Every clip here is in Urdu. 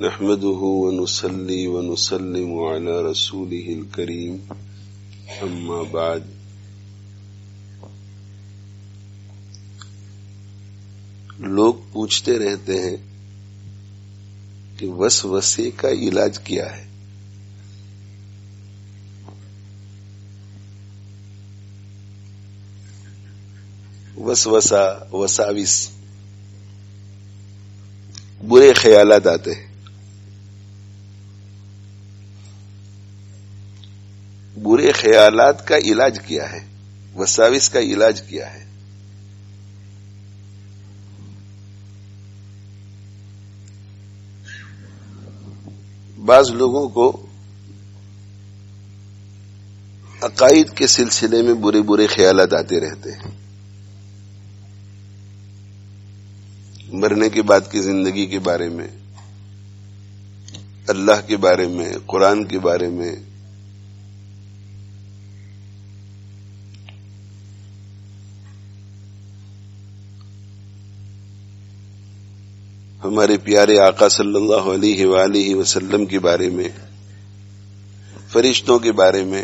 نحمده ونصلي ونسلم على رسوله الكريم اما بعد لوگ پوچھتے رہتے ہیں کہ وسوسے کا علاج کیا ہے؟ وسوسہ، وساوس، برے خیالات آتے ہیں. برے خیالات کا علاج کیا ہے؟ وساوس کا علاج کیا ہے؟ بعض لوگوں کو عقائد کے سلسلے میں برے برے خیالات آتے رہتے ہیں. مرنے کے بعد کی زندگی کے بارے میں، اللہ کے بارے میں، قرآن کے بارے میں. ہمارے پیارے آقا صلی اللہ علیہ وآلہ وسلم کے بارے میں، فرشتوں کے بارے میں،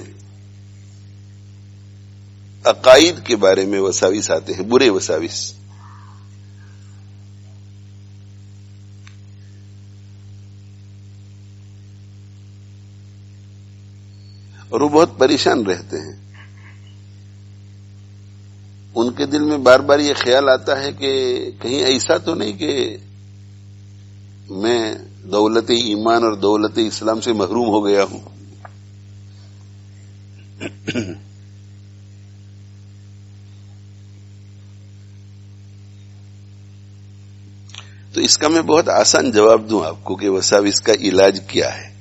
عقائد کے بارے میں وساوس آتے ہیں، برے وساوس. اور وہ بہت پریشان رہتے ہیں. ان کے دل میں بار بار یہ خیال آتا ہے کہ کہیں ایسا تو نہیں کہ میں دولت ایمان اور دولت اسلام سے محروم ہو گیا ہوں. تو اس کا میں بہت آسان جواب دوں آپ کو کہ وساوس کا علاج کیا ہے.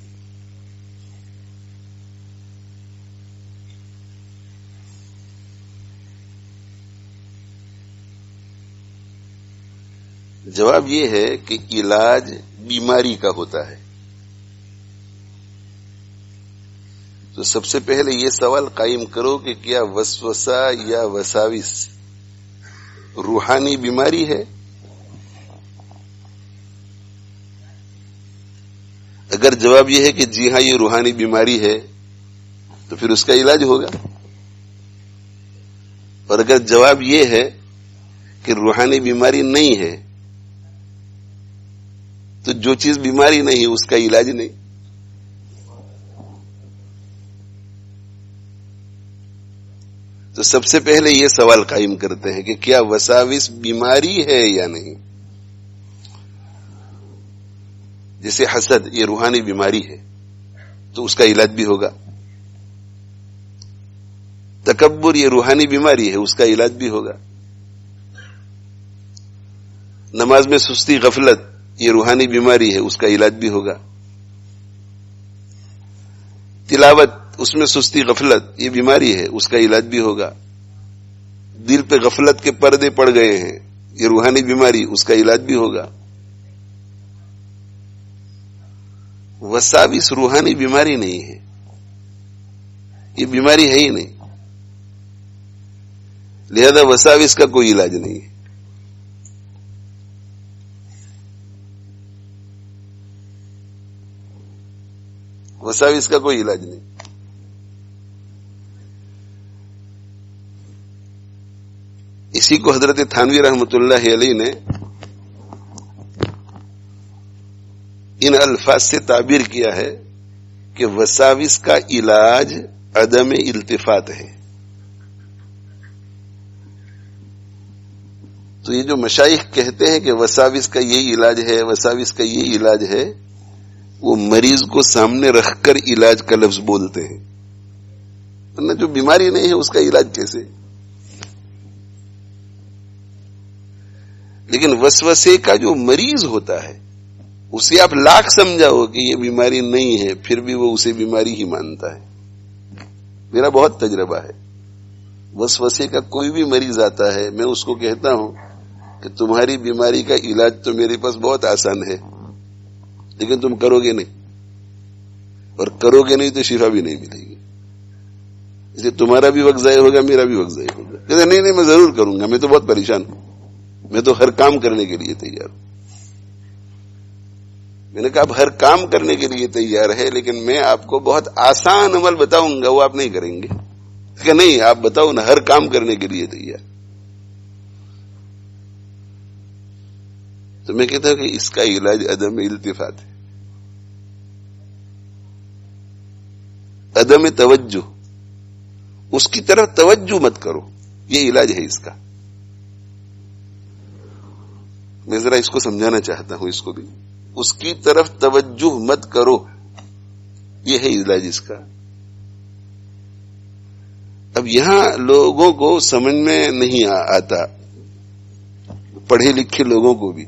جواب یہ ہے کہ علاج بیماری کا ہوتا ہے. تو سب سے پہلے یہ سوال قائم کرو کہ کیا وسوسہ یا وساوس روحانی بیماری ہے؟ اگر جواب یہ ہے کہ جی ہاں یہ روحانی بیماری ہے تو پھر اس کا علاج ہوگا. اور اگر جواب یہ ہے کہ روحانی بیماری نہیں ہے تو جو چیز بیماری نہیں اس کا علاج نہیں. تو سب سے پہلے یہ سوال قائم کرتے ہیں کہ کیا وساوس بیماری ہے یا نہیں. جیسے حسد یہ روحانی بیماری ہے تو اس کا علاج بھی ہوگا. تکبر یہ روحانی بیماری ہے، اس کا علاج بھی ہوگا. نماز میں سستی، غفلت یہ روحانی بیماری ہے، اس کا علاج بھی ہوگا. تلاوت اس میں سستی، غفلت یہ بیماری ہے، اس کا علاج بھی ہوگا. دل پہ غفلت کے پردے پڑ گئے ہیں، یہ روحانی بیماری، اس کا علاج بھی ہوگا. وساوس روحانی بیماری نہیں ہے، یہ بیماری ہے ہی نہیں، لہذا وساوس کا کوئی علاج نہیں ہے. وساوس کا کوئی علاج نہیں. اسی کو حضرت تھانوی رحمۃ اللہ علیہ نے ان الفاظ سے تعبیر کیا ہے کہ وساوس کا علاج عدم التفات ہے. تو یہ جو مشائخ کہتے ہیں کہ وساوس کا یہ علاج ہے، وساوس کا یہ علاج ہے، وہ مریض کو سامنے رکھ کر علاج کا لفظ بولتے ہیں، ورنہ جو بیماری نہیں ہے اس کا علاج کیسے؟ لیکن وسوسے کا جو مریض ہوتا ہے اسے آپ لاکھ سمجھاؤ کہ یہ بیماری نہیں ہے، پھر بھی وہ اسے بیماری ہی مانتا ہے. میرا بہت تجربہ ہے. وسوسے کا کوئی بھی مریض آتا ہے، میں اس کو کہتا ہوں کہ تمہاری بیماری کا علاج تو میرے پاس بہت آسان ہے، لیکن تم کرو گے نہیں، اور کرو گے نہیں تو شفا بھی نہیں ملے گی. اس لیے تمہارا بھی وقت ضائع ہوگا، میرا بھی وقت ضائع ہوگا. کہتے نہیں میں ضرور کروں گا، میں تو بہت پریشان ہوں، میں تو ہر کام کرنے کے لیے تیار ہوں. میں نے کہا اب ہر کام کرنے کے لیے تیار ہے، لیکن میں آپ کو بہت آسان عمل بتاؤں گا، وہ آپ نہیں کریں گے. کہ نہیں آپ بتاؤ نا، ہر کام کرنے کے لیے تیار. تو میں کہتا ہوں کہ اس کا علاج عدم التفات ہے، عدم توجہ، اس کی طرف توجہ مت کرو، یہ علاج ہے اس کا. میں ذرا اس کو سمجھانا چاہتا ہوں، اس کو بھی، اس کی طرف توجہ مت کرو، یہ ہے علاج اس کا. اب یہاں لوگوں کو سمجھ میں نہیں آتا، پڑھے لکھے لوگوں کو بھی،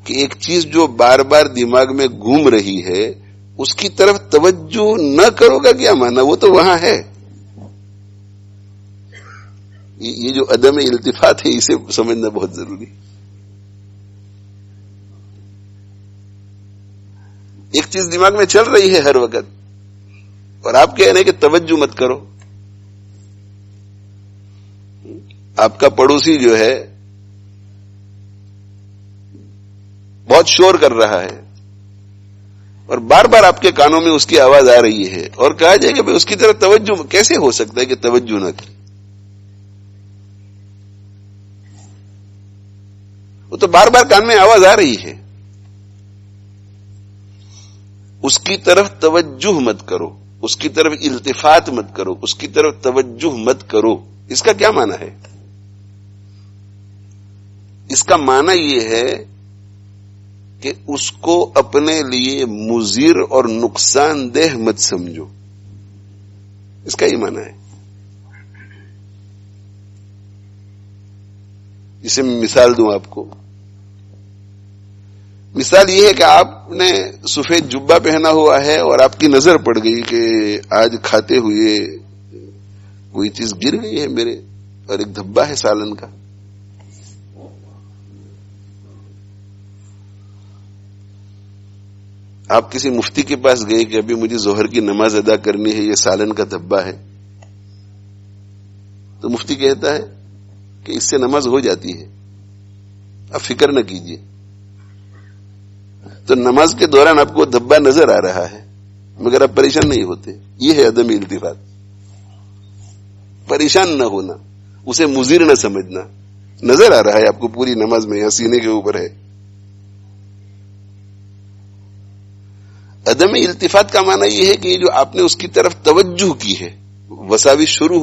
کہ ایک چیز جو بار بار دماغ میں گھوم رہی ہے اس کی طرف توجہ نہ کرو گا کیا مانا، وہ تو وہاں ہے. یہ جو عدم التفات ہے اسے سمجھنا بہت ضروری. ایک چیز دماغ میں چل رہی ہے ہر وقت، اور آپ کہہ رہے ہیں کہ توجہ مت کرو. آپ کا پڑوسی جو ہے بہت شور کر رہا ہے، اور بار بار آپ کے کانوں میں اس کی آواز آ رہی ہے، اور کہا جائے کہ اس کی طرف توجہ کیسے ہو سکتا ہے کہ توجہ نہ کرے؟ وہ تو بار بار کان میں آواز آ رہی ہے. اس کی طرف توجہ مت کرو، اس کی طرف التفات مت کرو، اس کی طرف توجہ مت کرو. اس کا کیا معنی ہے؟ اس کا معنی یہ ہے کہ اس کو اپنے لیے مضر اور نقصان دہ مت سمجھو. اس کا یہ معنی ہے. جسے میں مثال دوں آپ کو، مثال یہ ہے کہ آپ نے سفید جبہ پہنا ہوا ہے اور آپ کی نظر پڑ گئی کہ آج کھاتے ہوئے کوئی چیز گر گئی ہے میرے، اور ایک دھبا ہے سالن کا. آپ کسی مفتی کے پاس گئے کہ ابھی مجھے ظہر کی نماز ادا کرنی ہے، یہ سالن کا دھبا ہے. تو مفتی کہتا ہے کہ اس سے نماز ہو جاتی ہے، آپ فکر نہ کیجیے. تو نماز کے دوران آپ کو دھبا نظر آ رہا ہے مگر آپ پریشان نہیں ہوتے. یہ ہے عدم التفات. پریشان نہ ہونا، اسے مضر نہ سمجھنا. نظر آ رہا ہے آپ کو پوری نماز میں، یا سینے کے اوپر ہے. عدم التفات کا معنی یہ ہے کہ جو آپ نے اس کی طرف توجہ کی ہے، وساوس شروع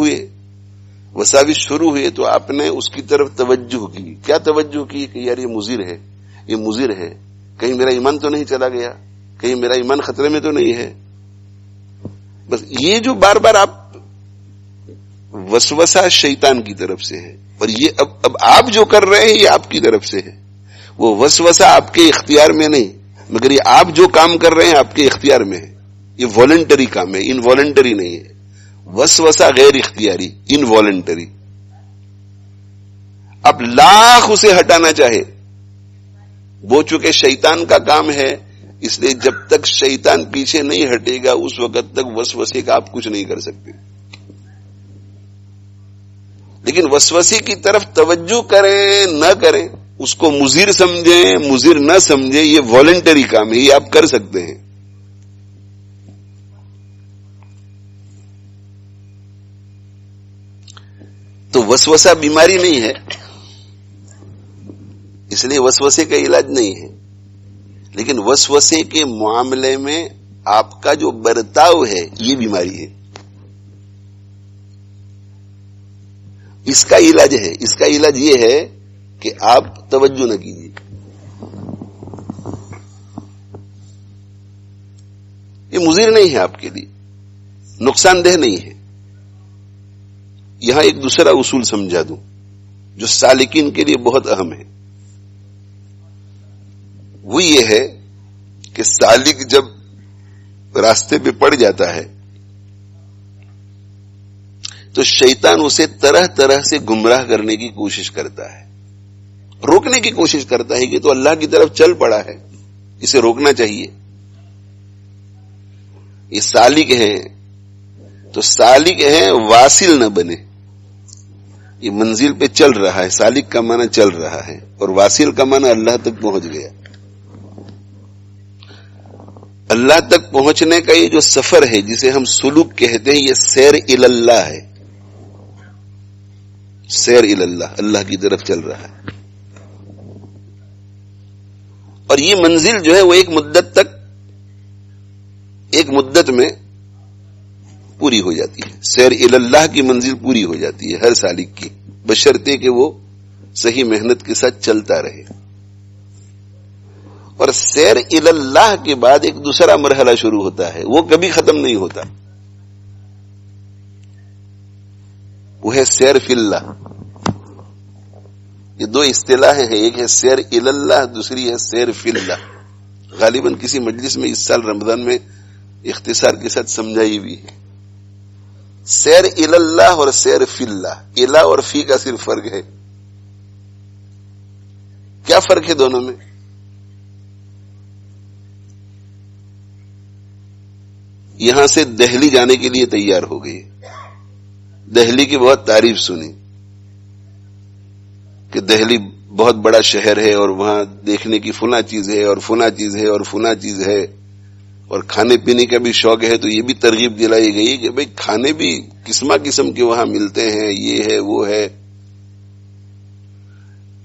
ہوئے تو آپ نے اس کی طرف توجہ کی. کیا توجہ کی؟ کہ یار یہ مضر ہے، کہیں میرا ایمان تو نہیں چلا گیا، کہیں میرا ایمان خطرے میں تو نہیں ہے. بس یہ جو بار بار آپ وسوسہ شیطان کی طرف سے ہے، اور یہ اب آپ جو کر رہے ہیں یہ آپ کی طرف سے ہے. وہ وسوسہ آپ کے اختیار میں نہیں، مگر یہ آپ جو کام کر رہے ہیں آپ کے اختیار میں ہے. یہ والنٹری کام ہے، انوالنٹری نہیں ہے. وسوسہ غیر اختیاری، انوالنٹری. اب لاکھ اسے ہٹانا چاہے، وہ چونکہ شیطان کا کام ہے، اس لیے جب تک شیطان پیچھے نہیں ہٹے گا اس وقت تک وسوسے کا آپ کچھ نہیں کر سکتے. لیکن وسوسے کی طرف توجہ کریں نہ کریں، اس کو مضر سمجھیں مضر نہ سمجھیں، یہ والنٹری کام ہے، یہ آپ کر سکتے ہیں. تو وسوسہ بیماری نہیں ہے، اس لیے وسوسے کا علاج نہیں ہے. لیکن وسوسے کے معاملے میں آپ کا جو برتاؤ ہے یہ بیماری ہے. اس کا علاج ہے، اس کا علاج یہ ہے کہ آپ توجہ نہ کیجیے. یہ مضر نہیں ہے آپ کے لیے، نقصان دہ نہیں ہے. یہاں ایک دوسرا اصول سمجھا دوں جو سالکین کے لیے بہت اہم ہے. وہ یہ ہے کہ سالک جب راستے پہ پڑ جاتا ہے تو شیطان اسے طرح طرح سے گمراہ کرنے کی کوشش کرتا ہے، روکنے کی کوشش کرتا ہے کہ تو اللہ کی طرف چل پڑا ہے، اسے روکنا چاہیے. یہ سالک ہیں تو سالک ہیں، واصل نہ بنے. یہ منزل پہ چل رہا ہے، سالک کا معنی چل رہا ہے، اور واصل کا معنی اللہ تک پہنچ گیا. اللہ تک پہنچنے کا یہ جو سفر ہے جسے ہم سلوک کہتے ہیں، یہ سیر اللہ ہے. سیر اللہ، اللہ کی طرف چل رہا ہے. اور یہ منزل جو ہے وہ ایک مدت میں پوری ہو جاتی ہے. سیر اللہ کی منزل پوری ہو جاتی ہے ہر سالک کی، بشرطے کہ وہ صحیح محنت کے ساتھ چلتا رہے. اور سیر اللہ کے بعد ایک دوسرا مرحلہ شروع ہوتا ہے، وہ کبھی ختم نہیں ہوتا. وہ ہے سیر فی اللہ. یہ دو اصطلاحیں ہیں، ایک ہے سیر اللہ، دوسری ہے سیر فی اللہ. غالباً کسی مجلس میں اس سال رمضان میں اختصار کے ساتھ سمجھائی بھی ہے. سیر اللہ اور سیر فی اللہ، الہ اور فی کا صرف فرق ہے. کیا فرق ہے دونوں میں؟ یہاں سے دہلی جانے کے لیے تیار ہو گئی. دہلی کی بہت تعریف سنی کہ دہلی بہت بڑا شہر ہے اور وہاں دیکھنے کی فلاں چیز ہے اور فلاں چیز ہے اور فلاں چیز ہے، اور کھانے پینے کا بھی شوق ہے. تو یہ بھی ترغیب دلائی گئی کہ بھئی کھانے بھی قسم کے وہاں ملتے ہیں، یہ ہے وہ ہے.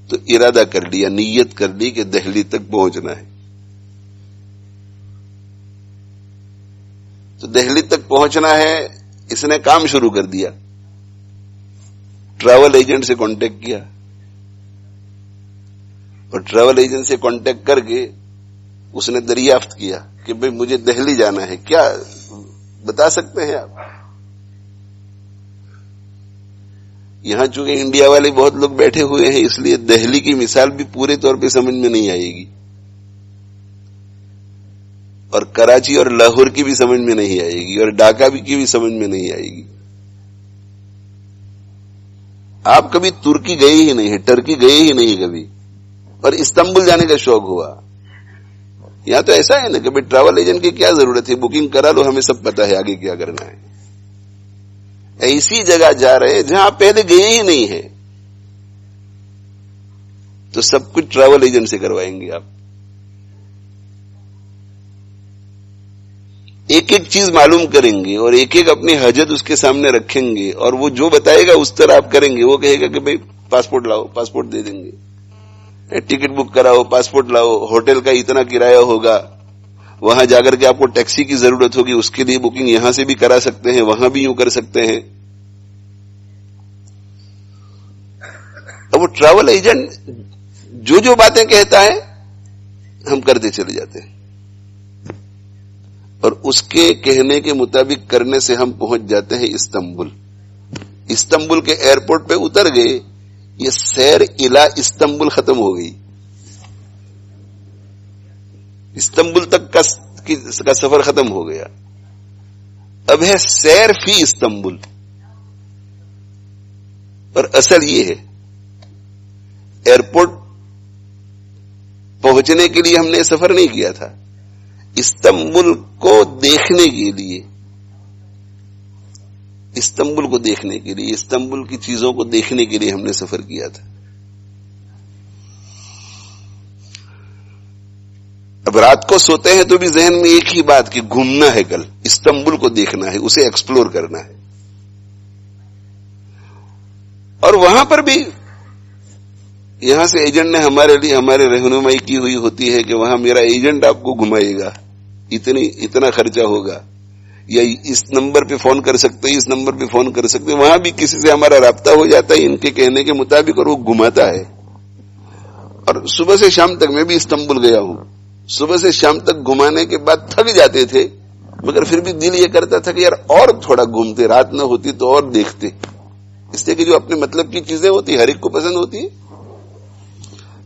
تو ارادہ کر لیا، نیت کر لی کہ دہلی تک پہنچنا ہے. تو دہلی تک پہنچنا ہے، اس نے کام شروع کر دیا. ٹریول ایجنٹ سے کانٹیکٹ کیا اور ٹریول ایجنٹ سے کانٹیکٹ کر کے اس نے دریافت کیا کہ بھئی مجھے دہلی جانا ہے، کیا بتا سکتے ہیں آپ؟ یہاں چونکہ انڈیا والے بہت لوگ بیٹھے ہوئے ہیں، اس لیے دہلی کی مثال بھی پورے طور پہ سمجھ میں نہیں آئے گی، اور کراچی اور لاہور کی بھی سمجھ میں نہیں آئے گی، اور ڈھاکہ کی بھی سمجھ میں نہیں آئے گی. آپ کبھی ترکی گئے ہی نہیں ہے، ٹرکی گئے ہی نہیں کبھی، اور استنبول جانے کا شوق ہوا. یہاں تو ایسا ہے نا کہ بھائی ٹریول ایجنٹ کی کیا ضرورت ہے، بکنگ کرا لو، ہمیں سب پتا ہے آگے کیا کرنا ہے. ایسی جگہ جا رہے ہیں جہاں آپ پہلے گئے ہی نہیں ہے، تو سب کچھ ٹریول ایجنٹ سے کروائیں گے آپ. ایک ایک چیز معلوم کریں گے اور ایک ایک اپنی حاجت اس کے سامنے رکھیں گے، اور وہ جو بتائے گا اس طرح آپ کریں گے. وہ کہے گا کہ بھئی پاسپورٹ لاؤ، پاسپورٹ دے دیں گے. ٹکٹ بک کراؤ، پاسپورٹ لاؤ، ہوٹل کا اتنا کرایہ ہوگا، وہاں جا کر کے آپ کو ٹیکسی کی ضرورت ہوگی، اس کے لیے بکنگ یہاں سے بھی کرا سکتے ہیں، وہاں بھی یوں کر سکتے ہیں. اب وہ ٹریول ایجنٹ جو باتیں کہتا ہے ہم کرتے چلے جاتے ہیں، اور اس کے کہنے کے مطابق کرنے سے ہم پہنچ جاتے ہیں استنبول. استنبول کے ایئرپورٹ پہ اتر گئے، یہ سیر الہ استنبول ختم ہو گئی. استنبول تک کا سفر ختم ہو گیا. اب ہے سیر فی استنبول. اور اصل یہ ہے، ایئرپورٹ پہنچنے کے لیے ہم نے سفر نہیں کیا تھا، استنبول کو دیکھنے کے لیے، استنبول کو دیکھنے کے لیے، استنبول کی چیزوں کو دیکھنے کے لیے ہم نے سفر کیا تھا. اب رات کو سوتے ہیں تو بھی ذہن میں ایک ہی بات کہ گھومنا ہے، کل استنبول کو دیکھنا ہے، اسے ایکسپلور کرنا ہے. اور وہاں پر بھی یہاں سے ایجنٹ نے ہمارے لیے ہمارے رہنمائی کی ہوئی ہوتی ہے کہ وہاں میرا ایجنٹ آپ کو گھمائے گا، اتنا خرچہ ہوگا، یا اس نمبر پہ فون کر سکتے ہیں، اس نمبر پہ فون کر سکتے ہیں. وہاں بھی کسی سے ہمارا رابطہ ہو جاتا ہے ان کے کہنے کے مطابق، اور وہ گھماتا ہے. اور صبح سے شام تک میں بھی استنبول گیا ہوں، صبح سے شام تک گھمانے کے بعد تھک جاتے تھے، مگر پھر بھی دل یہ کرتا تھا کہ یار اور تھوڑا گھومتے، رات نہ ہوتی تو اور دیکھتے. اس لیے کہ جو اپنے مطلب کی چیزیں ہوتی ہر ایک کو پسند ہوتی ہے.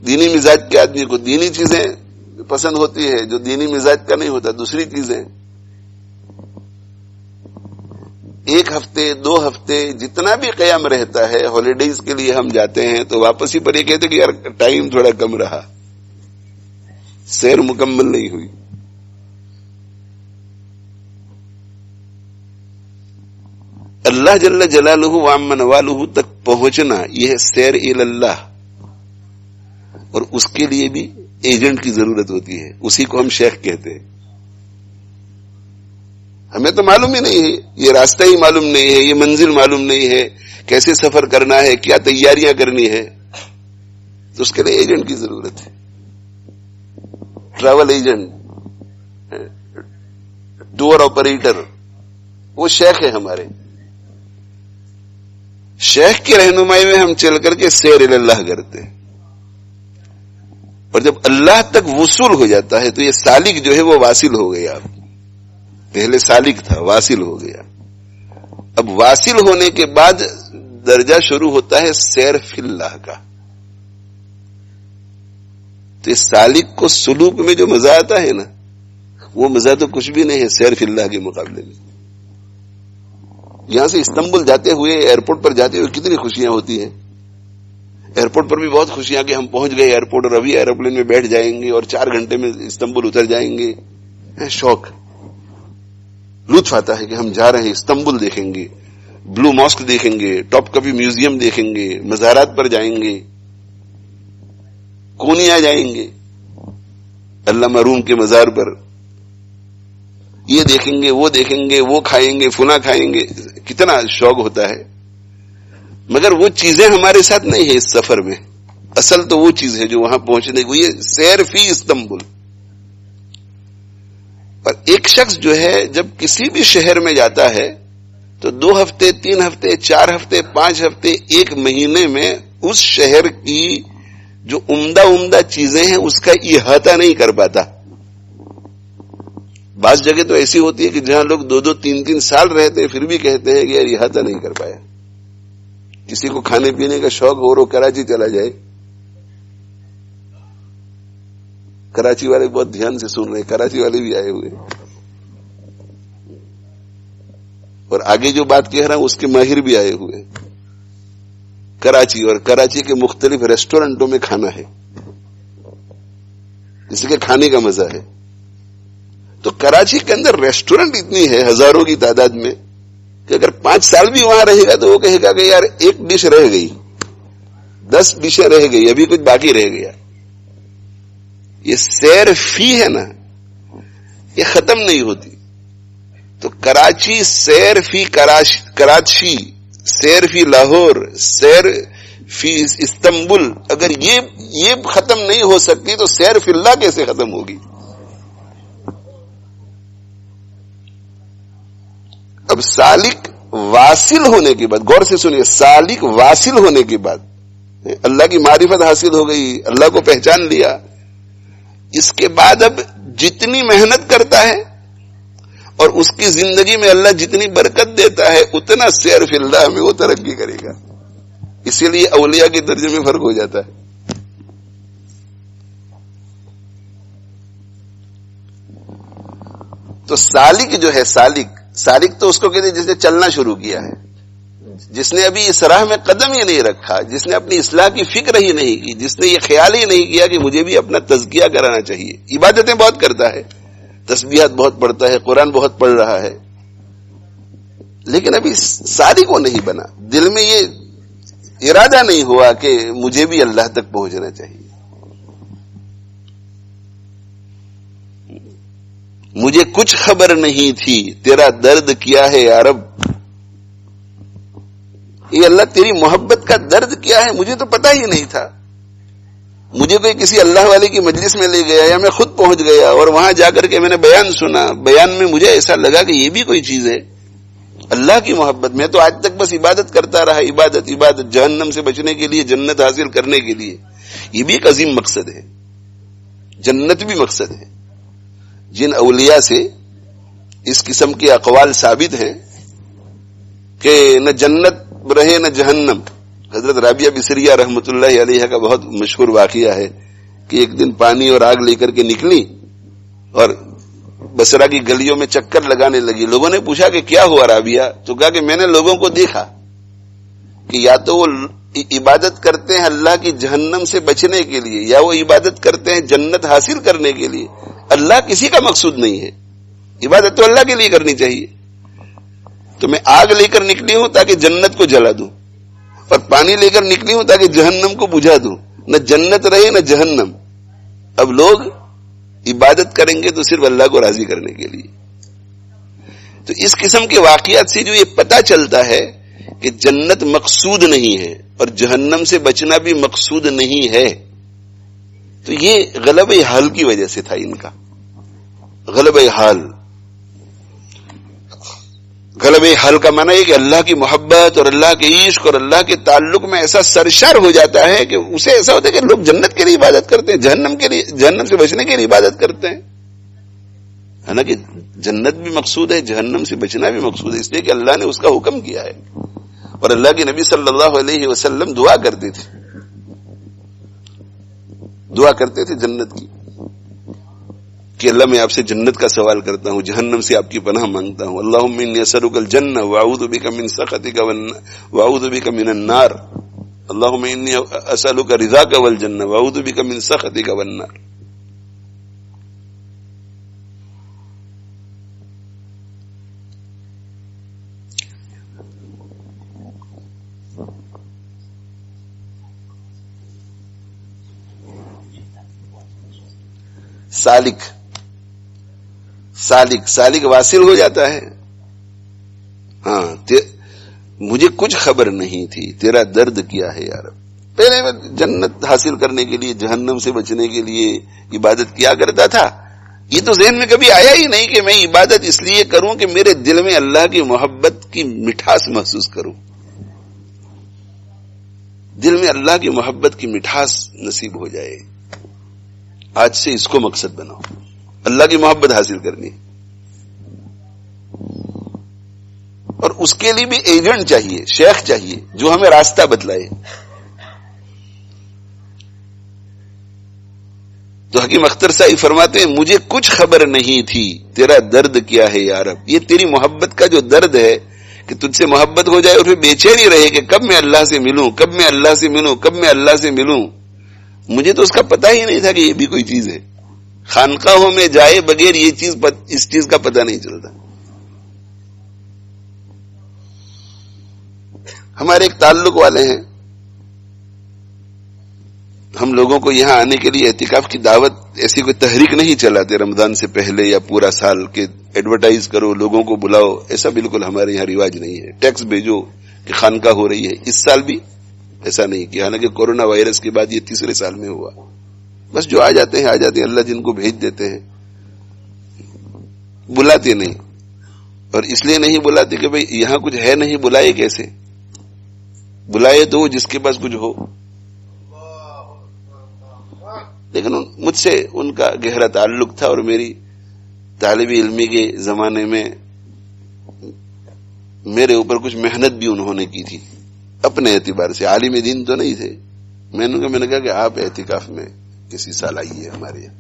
دینی مزاج کے آدمی کو دینی چیزیں پسند ہوتی ہے، جو دینی مزاج کا نہیں ہوتا دوسری چیزیں. ایک ہفتے 2 ہفتے جتنا بھی قیام رہتا ہے، ہالیڈیز کے لیے ہم جاتے ہیں تو واپسی پر یہ کہتے کہ یار ٹائم تھوڑا کم رہا، سیر مکمل نہیں ہوئی. اللہ جل جلالہ وعم نوالہ تک پہنچنا یہ ہے سیر اللہ، اور اس کے لیے بھی ایجنٹ کی ضرورت ہوتی ہے، اسی کو ہم شیخ کہتے ہیں. ہمیں تو معلوم ہی نہیں ہے، یہ راستہ ہی معلوم نہیں ہے، یہ منزل معلوم نہیں ہے، کیسے سفر کرنا ہے، کیا تیاریاں کرنی ہے، تو اس کے لیے ایجنٹ کی ضرورت ہے، ٹریول ایجنٹ، ٹور آپریٹر، وہ شیخ ہے ہمارے، شیخ کی رہنمائی میں ہم چل کر کے سیر اللہ کرتے ہیں، اور جب اللہ تک وصول ہو جاتا ہے تو یہ سالک جو ہے وہ واصل ہو گیا، پہلے سالک تھا، واصل ہو گیا، اب واصل ہونے کے بعد درجہ شروع ہوتا ہے سیر فی اللہ کا، تو اس سالک کو سلوک میں جو مزہ آتا ہے نا، وہ مزہ تو کچھ بھی نہیں ہے سیر فی اللہ کے مقابلے میں۔ یہاں سے استنبول جاتے ہوئے، ایئرپورٹ پر جاتے ہوئے کتنی خوشیاں ہوتی ہیں، ایئرپورٹ پر بھی بہت خوشیاں کہ ہم پہنچ گئے ایئرپورٹ، اور ابھی ایروپلین میں بیٹھ جائیں گے اور 4 گھنٹے میں استنبول اتر جائیں گے، شوق، لطف آتا ہے کہ ہم جا رہے ہیں، استنبول دیکھیں گے، بلو ماسک دیکھیں گے، ٹاپ کپی میوزیم دیکھیں گے، مزارات پر جائیں گے، کونیا جائیں گے، علامہ روم کے مزار پر، یہ دیکھیں گے، وہ دیکھیں گے، وہ کھائیں گے، فلاں کھائیں گے، کتنا شوق ہوتا ہے، مگر وہ چیزیں ہمارے ساتھ نہیں ہے اس سفر میں، اصل تو وہ چیز ہے جو وہاں پہنچنے کو، یہ سیر فی استنبول۔ اور ایک شخص جو ہے جب کسی بھی شہر میں جاتا ہے تو 2 ہفتے، 3 ہفتے، 4 ہفتے، 5 ہفتے، 1 مہینے میں اس شہر کی جو عمدہ چیزیں ہیں اس کا احاطہ نہیں کر پاتا۔ بعض جگہ تو ایسی ہوتی ہے کہ جہاں لوگ 2-2، 3-3 سال رہتے ہیں پھر بھی کہتے ہیں کہ یار احاطہ نہیں کر پایا۔ کسی کو کھانے پینے کا شوق ہو اور وہ کراچی چلا جائے، کراچی والے بہت دھیان سے سن رہے ہیں، کراچی والے بھی آئے ہوئے، اور آگے جو بات کہہ رہا ہوں اس کے ماہر بھی آئے ہوئے، کراچی، اور کراچی کے مختلف ریسٹورنٹوں میں کھانا ہے، اس کے کھانے کا مزہ ہے۔ تو کراچی کے اندر ریسٹورنٹ اتنی ہے ہزاروں کی تعداد میں کہ اگر 5 سال بھی وہاں رہے گا تو وہ کہے گا کہ یار 1 ڈش رہ گئی، 10 ڈشیں رہ گئی، ابھی کچھ باقی رہ گیا۔ یہ سیر فی ہے نا، یہ ختم نہیں ہوتی۔ تو کراچی سیر فی کراچی، سیر فی لاہور، سیر فی استنبول، اگر یہ ختم نہیں ہو سکتی تو سیر فی اللہ کیسے ختم ہوگی؟ اب سالک واصل ہونے کے بعد، غور سے سنیے، سالک واصل ہونے کے بعد اللہ کی معرفت حاصل ہو گئی، اللہ کو پہچان لیا، اس کے بعد اب جتنی محنت کرتا ہے اور اس کی زندگی میں اللہ جتنی برکت دیتا ہے اتنا سیر فی اللہ میں وہ ترقی کرے گا۔ اسی لیے اولیاء کے درجے میں فرق ہو جاتا ہے۔ تو سالک جو ہے، سالک تو اس کو کہتے ہیں جس نے چلنا شروع کیا ہے، جس نے ابھی اس راہ میں قدم ہی نہیں رکھا، جس نے اپنی اصلاح کی فکر ہی نہیں کی، جس نے یہ خیال ہی نہیں کیا کہ مجھے بھی اپنا تزکیہ کرانا چاہیے۔ عبادتیں بہت کرتا ہے، تسبیحات بہت پڑھتا ہے، قرآن بہت پڑھ رہا ہے، لیکن ابھی سالک وہ نہیں بنا، دل میں یہ ارادہ نہیں ہوا کہ مجھے بھی اللہ تک پہنچنا چاہیے، مجھے کچھ خبر نہیں تھی، تیرا درد کیا ہے یا رب، یہ اللہ تیری محبت کا درد کیا ہے مجھے تو پتا ہی نہیں تھا، مجھے کوئی کسی اللہ والے کی مجلس میں لے گیا یا میں خود پہنچ گیا اور وہاں جا کر کے میں نے بیان سنا، بیان میں مجھے ایسا لگا کہ یہ بھی کوئی چیز ہے، اللہ کی محبت۔ میں تو آج تک بس عبادت کرتا رہا، عبادت، جہنم سے بچنے کے لیے، جنت حاصل کرنے کے لیے، یہ بھی ایک عظیم مقصد ہے، جنت بھی مقصد ہے۔ جن اولیاء سے اس قسم کے اقوال ثابت ہیں کہ نہ جنت رہے نہ جہنم، حضرت رابعہ بصریہ رحمۃ اللہ علیہ کا بہت مشہور واقعہ ہے کہ ایک دن پانی اور آگ لے کر کے نکلی اور بصرہ کی گلیوں میں چکر لگانے لگی۔ لوگوں نے پوچھا کہ کیا ہوا رابعہ؟ تو کہا کہ میں نے لوگوں کو دیکھا کہ یا تو وہ عبادت کرتے ہیں اللہ کی جہنم سے بچنے کے لیے، یا وہ عبادت کرتے ہیں جنت حاصل کرنے کے لیے، اللہ کسی کا مقصود نہیں ہے، عبادت تو اللہ کے لیے کرنی چاہیے۔ تو میں آگ لے کر نکلی ہوں تاکہ جنت کو جلا دوں، اور پانی لے کر نکلی ہوں تاکہ جہنم کو بجھا دوں، نہ جنت رہے نہ جہنم۔ اب لوگ عبادت کریں گے تو صرف اللہ کو راضی کرنے کے لیے، تو اس قسم کے واقعات سے جو یہ پتہ چلتا ہے کہ جنت مقصود نہیں ہے اور جہنم سے بچنا بھی مقصود نہیں ہے، تو یہ غلبہ حال کی وجہ سے تھا ان کا غلبہ حال۔ غلبہ حال کا معنی ہے کہ اللہ کی محبت اور اللہ کے عشق اور اللہ کے تعلق میں ایسا سرشار ہو جاتا ہے کہ اسے ایسا ہوتا ہے کہ لوگ جنت کے لیے عبادت کرتے ہیں، جہنم سے بچنے کے لیے عبادت کرتے ہیں۔ حالانکہ جنت بھی مقصود ہے، جہنم سے بچنا بھی مقصود ہے، اس لیے کہ اللہ نے اس کا حکم کیا ہے۔ اور اللہ کے نبی صلی اللہ علیہ وسلم دعا کرتے تھے جنت کی کہ اللہ میں آپ سے جنت کا سوال کرتا ہوں، جہنم سے آپ کی پناہ مانگتا ہوں۔ اللہم انی اسألک الجنہ واعوذ بک من سخطک واعوذ بک من النار، اللہم انی اسألک رضاک والجنہ واعوذ بک من سخطک والنار۔ سالک واصل ہو جاتا ہے۔ ہاں مجھے کچھ خبر نہیں تھی، تیرا درد کیا ہے یار۔ پہلے میں جنت حاصل کرنے کے لیے، جہنم سے بچنے کے لیے عبادت کیا کرتا تھا، یہ تو ذہن میں کبھی آیا ہی نہیں کہ میں عبادت اس لیے کروں کہ میرے دل میں اللہ کی محبت کی مٹھاس محسوس کروں، دل میں اللہ کی محبت کی مٹھاس نصیب ہو جائے۔ آج سے اس کو مقصد بناؤ، اللہ کی محبت حاصل کرنی، اور اس کے لیے بھی ایجنٹ چاہیے، شیخ چاہیے جو ہمیں راستہ بتلائے۔ تو حکیم اختر صاحب فرماتے ہیں مجھے کچھ خبر نہیں تھی، تیرا درد کیا ہے یا رب۔ یہ تیری محبت کا جو درد ہے کہ تجھ سے محبت ہو جائے اور پھر بے چینی رہے کہ کب میں اللہ سے ملوں، کب میں اللہ سے ملوں، کب میں اللہ سے ملوں۔ مجھے تو اس کا پتہ ہی نہیں تھا کہ یہ بھی کوئی چیز ہے، خانقاہوں میں جائے بغیر اس چیز کا پتہ نہیں چلتا۔ ہمارے ایک تعلق والے ہیں، ہم لوگوں کو یہاں آنے کے لیے اعتکاف کی دعوت، ایسی کوئی تحریک نہیں چلاتے رمضان سے پہلے یا پورا سال کے ایڈورٹائز کرو، لوگوں کو بلاؤ، ایسا بالکل ہمارے یہاں رواج نہیں ہے۔ ٹیکس بھیجو کہ خانقاہ ہو رہی ہے، اس سال بھی ایسا نہیں کیا، حالانکہ کورونا وائرس کے بعد یہ تیسرے سال میں ہوا۔ بس جو آ جاتے ہیں اللہ جن کو بھیج دیتے ہیں، بلاتے نہیں۔ اور اس لیے نہیں بلاتے کہ بھئی یہاں کچھ ہے نہیں، بلائے کیسے؟ بلائے تو جس کے پاس کچھ ہو۔ لیکن مجھ سے ان کا گہرا تعلق تھا، اور میری طالب علمی کے زمانے میں میرے اوپر کچھ محنت بھی انہوں نے کی تھی اپنے اعتبار سے، عالم دین تو نہیں تھے۔ میں نے کہا کہ آپ اعتکاف میں کسی سال آئیے ہمارے یہاں،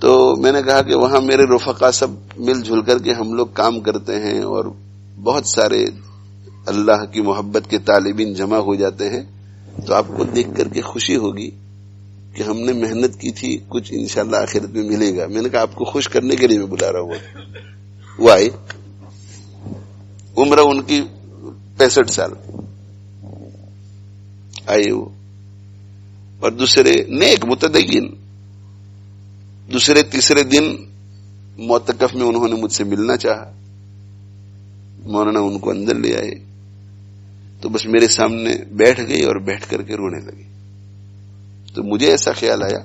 تو میں نے کہا کہ وہاں میرے رفقا سب مل جل کر کے ہم لوگ کام کرتے ہیں، اور بہت سارے اللہ کی محبت کے طالبین جمع ہو جاتے ہیں، تو آپ کو دیکھ کر کے خوشی ہوگی کہ ہم نے محنت کی تھی، کچھ انشاءاللہ آخرت میں ملے گا۔ میں نے کہا آپ کو خوش کرنے کے لیے میں بلا رہا ہوں۔ وہ آئے، عمر ان کی 65 سال، آئے وہ، اور دوسرے نیک متدین، دوسرے تیسرے دن معتکف میں انہوں نے مجھ سے ملنا چاہا، مولانا ان کو اندر لے آئے، تو بس میرے سامنے بیٹھ گئی اور بیٹھ کر کے رونے لگی۔ تو مجھے ایسا خیال آیا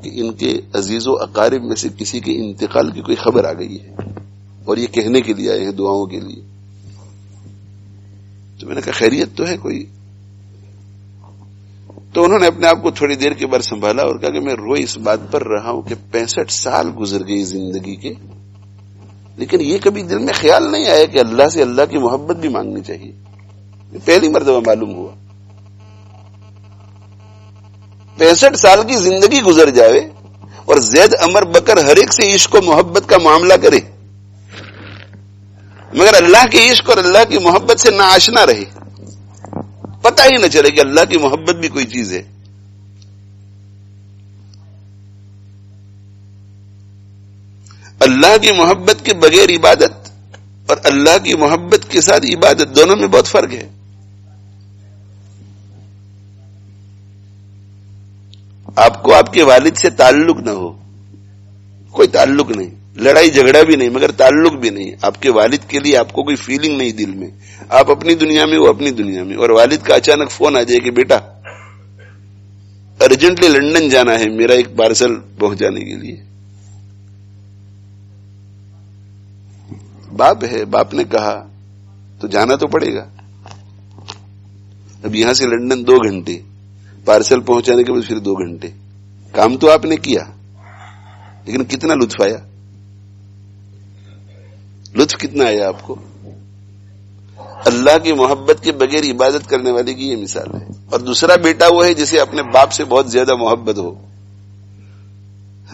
کہ ان کے عزیز و اقارب میں سے کسی کے انتقال کی کوئی خبر آ گئی ہے، اور یہ کہنے کے لیے آئے ہیں دعاؤں کے لیے۔ تو میں نے کہا خیریت تو ہے کوئی؟ تو انہوں نے اپنے آپ کو تھوڑی دیر کے بعد سنبھالا اور کہا کہ میں روئی اس بات پر رہا ہوں کہ 65 سال گزر گئی زندگی کے، لیکن یہ کبھی دل میں خیال نہیں آیا کہ اللہ سے اللہ کی محبت بھی مانگنی چاہیے۔ پہلی مرتبہ معلوم ہوا 65 سال کی زندگی گزر جائے اور زید عمر بکر ہر ایک سے عشق و محبت کا معاملہ کرے، مگر اللہ کے عشق اور اللہ کی محبت سے نہ آشنا رہے، پتہ ہی نہ چلے کہ اللہ کی محبت بھی کوئی چیز ہے۔ اللہ کی محبت کے بغیر عبادت اور اللہ کی محبت کے ساتھ عبادت، دونوں میں بہت فرق ہے۔ آپ کو آپ کے والد سے تعلق نہ ہو، کوئی تعلق نہیں، لڑائی جھگڑا بھی نہیں، مگر تعلق بھی نہیں. آپ کے والد کے لیے آپ کو کوئی فیلنگ نہیں دل میں، آپ اپنی دنیا میں، وہ اپنی دنیا میں. اور والد کا اچانک فون آ جائے کہ بیٹا ارجنٹلی لندن جانا ہے میرا ایک پارسل پہنچانے کے لیے. باپ ہے، باپ نے کہا تو جانا تو پڑے گا. اب یہاں سے لندن 2 گھنٹے، پارسل پہنچانے کے بعد پھر 2 گھنٹے. کام تو آپ نے کیا، لیکن کتنا لطف آیا؟ لطف کتنا آیا آپ کو؟ اللہ کی محبت کے بغیر عبادت کرنے والے کی یہ مثال ہے. اور دوسرا بیٹا وہ ہے جسے اپنے باپ سے بہت زیادہ محبت ہو،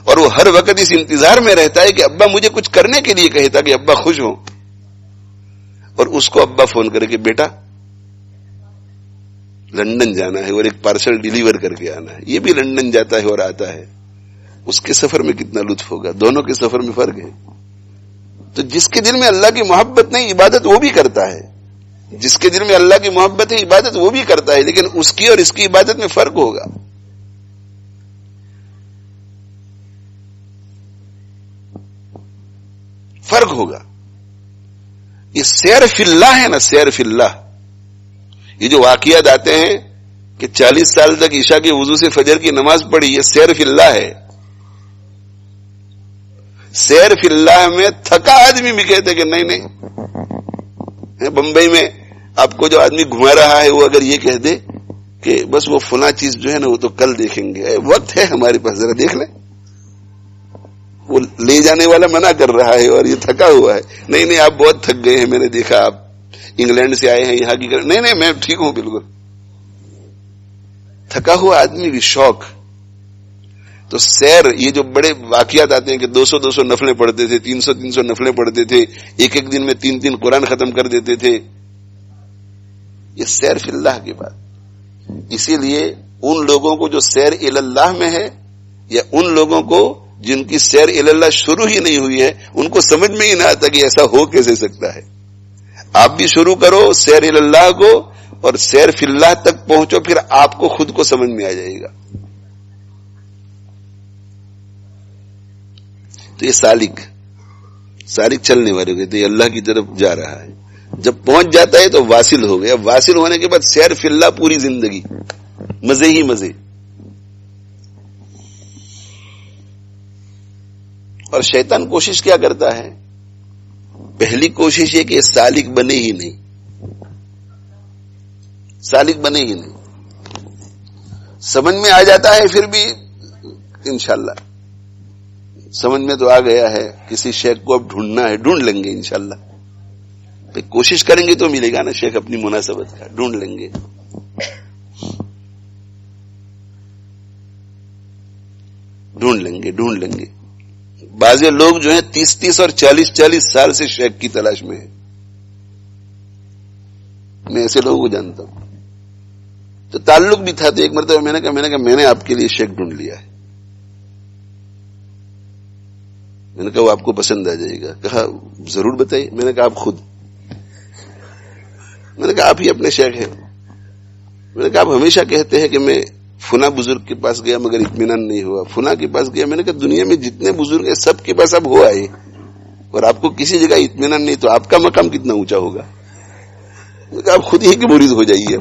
اور وہ ہر وقت اس انتظار میں رہتا ہے کہ ابا مجھے کچھ کرنے کے لیے کہے تاکہ ابا خوش ہوں. اور اس کو ابا فون کرے کہ بیٹا لندن جانا ہے اور ایک پارسل ڈیلیور کر کے آنا ہے. یہ بھی لندن جاتا ہے اور آتا ہے. اس کے سفر میں کتنا لطف ہوگا. دونوں کے سفر میں فرق ہے. تو جس کے دل میں اللہ کی محبت نہیں، عبادت وہ بھی کرتا ہے. جس کے دل میں اللہ کی محبت ہے، عبادت وہ بھی کرتا ہے، لیکن اس کی اور اس کی عبادت میں فرق ہوگا. فرق ہوگا. یہ سیر فی اللہ ہے نا، سیر فی اللہ. یہ جو واقعات آتے ہیں کہ 40 سال تک عشاء کے وضو سے فجر کی نماز پڑھی، یہ سیر فی اللہ ہے. سیر فی اللہ میں تھکا آدمی بھی کہتے کہ نہیں. بمبئی میں آپ کو جو آدمی گھما رہا ہے وہ اگر یہ کہہ دے کہ بس وہ فلاں چیز جو ہے نا وہ تو کل دیکھیں گے، وقت ہے ہمارے پاس، ذرا دیکھ لیں. وہ لے جانے والا منع کر رہا ہے اور یہ تھکا ہوا ہے. نہیں آپ بہت تھک گئے ہیں، میں نے دیکھا آپ انگلینڈ سے آئے ہیں یہاں کی نہیں میں ٹھیک ہوں بالکل. تھکا ہوا آدمی بھی شوق. تو سیر، یہ جو بڑے واقعات آتے ہیں کہ 200 نفلیں پڑھتے تھے، 300 نفلیں پڑھتے تھے، ایک دن میں 3 قرآن ختم کر دیتے تھے، یہ سیر فی اللہ کی بات. اسی لیے ان لوگوں کو جو سیر الی اللہ میں ہے، یا ان لوگوں کو جن کی سیر الی اللہ شروع ہی نہیں ہوئی ہے، ان کو سمجھ میں ہی نہ آتا کہ ایسا ہو کیسے سکتا ہے. آپ بھی شروع کرو سیر الی اللہ کو، اور سیر فی اللہ تک پہنچو، پھر آپ کو خود کو سمجھ میں آ جائے گا. تو یہ سالک چلنے والے کہتے ہیں اللہ کی طرف جا رہا ہے. جب پہنچ جاتا ہے تو واصل ہو گیا. واصل ہونے کے بعد سیر فی اللہ پوری زندگی مزے ہی مزے. اور شیطان کوشش کیا کرتا ہے؟ پہلی کوشش یہ کہ سالک بنے ہی نہیں. سالک بنے ہی نہیں. سمجھ میں آ جاتا ہے پھر بھی انشاءاللہ سمجھ میں تو آ گیا ہے، کسی شیخ کو اب ڈھونڈنا ہے، ڈھونڈ لیں گے انشاءاللہ. کوشش کریں گے تو ملے گا نا شیخ اپنی مناسبت کا، ڈھونڈ لیں گے. ڈھونڈ لیں گے. بعض لوگ جو ہیں 30 اور 40 سال سے شیخ کی تلاش میں ہیں. میں ایسے لوگوں کو جانتا ہوں. تو تعلق بھی تھا، تو ایک مرتبہ میں نے کہا میں نے آپ کے لیے شیخ ڈھونڈ لیا ہے. میں نے کہا وہ آپ کو پسند آ جائے گا. کہا ضرور بتائیے. میں نے کہا آپ خود. میں نے کہا آپ ہی اپنے شیخ ہیں. میں نے کہا آپ ہمیشہ کہتے ہیں کہ میں فلاں بزرگ کے پاس گیا مگر اطمینان نہیں ہوا، فلاں کے پاس گیا. میں نے کہا دنیا میں جتنے بزرگ ہیں سب کے پاس اب ہو آئے اور آپ کو کسی جگہ اطمینان نہیں، تو آپ کا مقام کتنا اونچا ہوگا. میں نے کہا آپ خود ہی کے مرید ہو جائیے.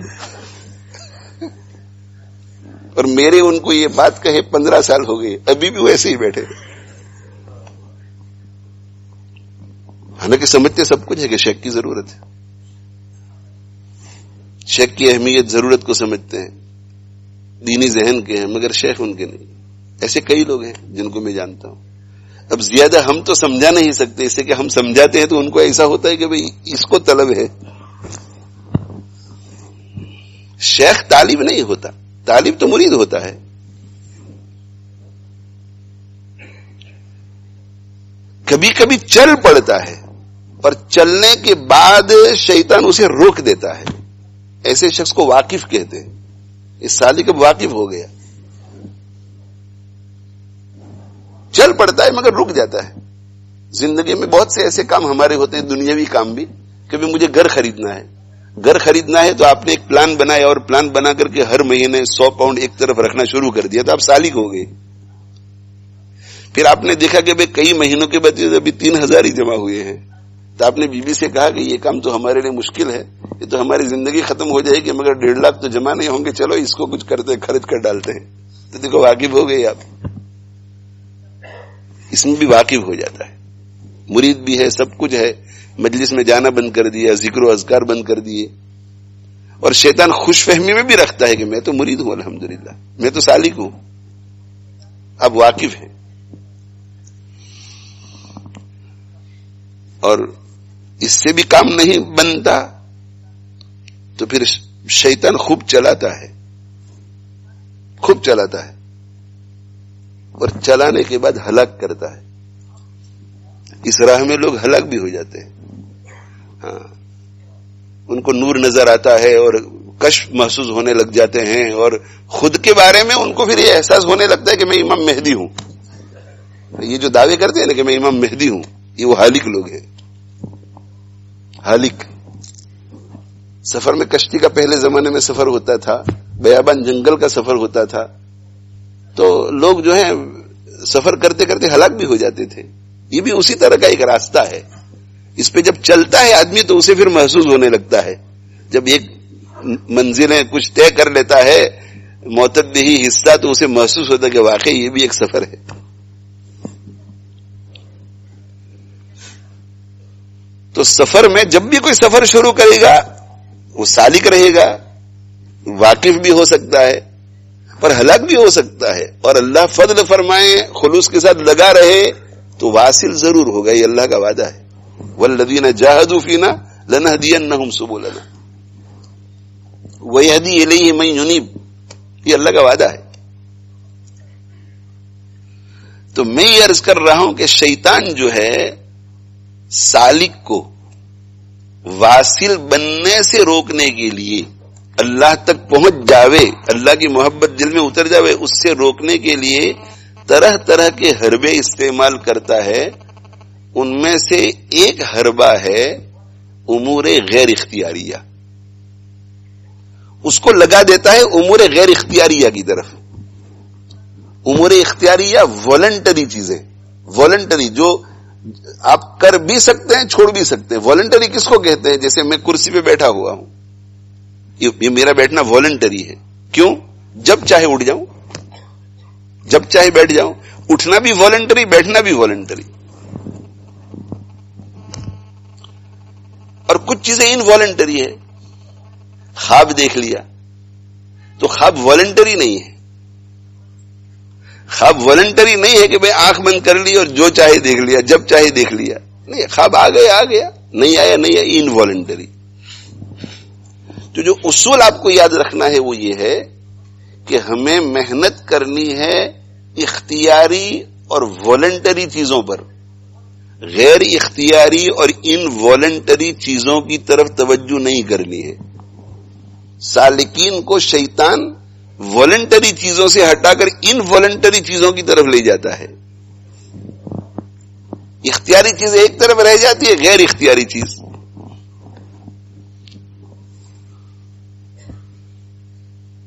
اور میرے ان کو یہ بات کہے 15 سال ہو گئے، ابھی بھی ویسے ہی بیٹھے. حالانکہ سمجھتے سب کچھ ہے کہ شیخ کی ضرورت ہے، شیخ کی اہمیت، ضرورت کو سمجھتے ہیں، دینی ذہن کے ہیں، مگر شیخ ان کے نہیں. ایسے کئی لوگ ہیں جن کو میں جانتا ہوں. اب زیادہ ہم تو سمجھا نہیں سکتے، اس سے کہ ہم سمجھاتے ہیں تو ان کو ایسا ہوتا ہے کہ بھئی اس کو طلب ہے. شیخ طالب نہیں ہوتا، طالب تو مرید ہوتا ہے. کبھی کبھی چل پڑتا ہے اور چلنے کے بعد شیطان اسے روک دیتا ہے. ایسے شخص کو واقف کہتے ہیں. اس سالک اب واقف ہو گیا، چل پڑتا ہے مگر رک جاتا ہے. زندگی میں بہت سے ایسے کام ہمارے ہوتے ہیں، دنیاوی کام بھی. کبھی مجھے گھر خریدنا ہے تو آپ نے ایک پلان بنایا اور پلان بنا کر کے ہر مہینے 100 پاؤنڈ ایک طرف رکھنا شروع کر دیا تو آپ سالک ہو گئے. پھر آپ نے دیکھا کہ بھئی کئی مہینوں کے بعد ابھی 3000 ہی جمع ہوئے ہیں، تو آپ نے بیوی سے کہا کہ یہ کام تو ہمارے لیے مشکل ہے، یہ تو ہماری زندگی ختم ہو جائے گی، مگر 1.5 لاکھ تو جمع نہیں ہوں گے، چلو اس کو کچھ کرتے خرچ کر ڈالتے ہیں. تو دیکھو واقف ہو گئی، آپ اس میں بھی واقف ہو جاتا ہے. مرید بھی ہے، سب کچھ ہے، مجلس میں جانا بند کر دیا، ذکر و اذکار بند کر دیے، اور شیطان خوش فہمی میں بھی رکھتا ہے کہ میں تو مرید ہوں، الحمدللہ میں تو سالک ہوں. اب واقف ہے. اور اس سے بھی کام نہیں بنتا تو پھر شیطان خوب چلاتا ہے، خوب چلاتا ہے، اور چلانے کے بعد ہلاک کرتا ہے. اس راہ میں لوگ ہلاک بھی ہو جاتے ہیں. ہاں، ان کو نور نظر آتا ہے اور کشف محسوس ہونے لگ جاتے ہیں، اور خود کے بارے میں ان کو پھر یہ احساس ہونے لگتا ہے کہ میں امام مہدی ہوں. یہ جو دعوے کرتے ہیں نا کہ میں امام مہدی ہوں، یہ وہ ہالک لوگ ہیں. ہالک. سفر میں کشتی کا پہلے زمانے میں سفر ہوتا تھا، بیابان جنگل کا سفر ہوتا تھا، تو لوگ جو ہیں سفر کرتے کرتے ہلاک بھی ہو جاتے تھے. یہ بھی اسی طرح کا ایک راستہ ہے. اس پہ جب چلتا ہے آدمی تو اسے پھر محسوس ہونے لگتا ہے. جب ایک منزلیں کچھ طے کر لیتا ہے معتدی حصہ، تو اسے محسوس ہوتا ہے کہ واقعی یہ بھی ایک سفر ہے. تو سفر میں جب بھی کوئی سفر شروع کرے گا وہ سالک رہے گا، واقف بھی ہو سکتا ہے، پر ہلاک بھی ہو سکتا ہے. اور اللہ فضل فرمائے خلوص کے ساتھ لگا رہے تو واصل ضرور ہوگا. یہ اللہ کا وعدہ ہے. والذین جاہدوا فینا لنہدینہم سبلنا ویہدی الیہ من ینیب. یہ اللہ کا وعدہ ہے. تو میں یہ عرض کر رہا ہوں کہ شیطان جو ہے سالک کو واصل بننے سے روکنے کے لیے، اللہ تک پہنچ جاوے، اللہ کی محبت دل میں اتر جاوے، اس سے روکنے کے لیے طرح طرح کے حربے استعمال کرتا ہے. ان میں سے ایک حربہ ہے امور غیر اختیاریہ. اس کو لگا دیتا ہے امور غیر اختیاریہ کی طرف. امور اختیاریہ والنٹری چیزیں، والنٹری جو آپ کر بھی سکتے ہیں چھوڑ بھی سکتے ہیں. والنٹری کس کو کہتے ہیں؟ جیسے میں کرسی پہ بیٹھا ہوا ہوں، یہ میرا بیٹھنا والنٹری ہے. کیوں؟ جب چاہے اٹھ جاؤں، جب چاہے بیٹھ جاؤں. اٹھنا بھی والنٹری، بیٹھنا بھی والنٹری. اور کچھ چیزیں انوالنٹری ہے. خواب دیکھ لیا تو خواب والنٹری نہیں ہے. خواب والنٹری نہیں ہے کہ میں آنکھ بند کر لی اور جو چاہے دیکھ لیا، جب چاہے دیکھ لیا. نہیں، خواب آ گیا، نہیں آیا نہیں آیا، انوالنٹری. تو جو اصول آپ کو یاد رکھنا ہے وہ یہ ہے کہ ہمیں محنت کرنی ہے اختیاری اور والنٹری چیزوں پر. غیر اختیاری اور انوالنٹری چیزوں کی طرف توجہ نہیں کرنی ہے. سالکین کو شیطان والنٹری چیزوں سے ہٹا کر انوالنٹری چیزوں کی طرف لے جاتا ہے. اختیاری چیز ایک طرف رہ جاتی ہے، غیر اختیاری چیز.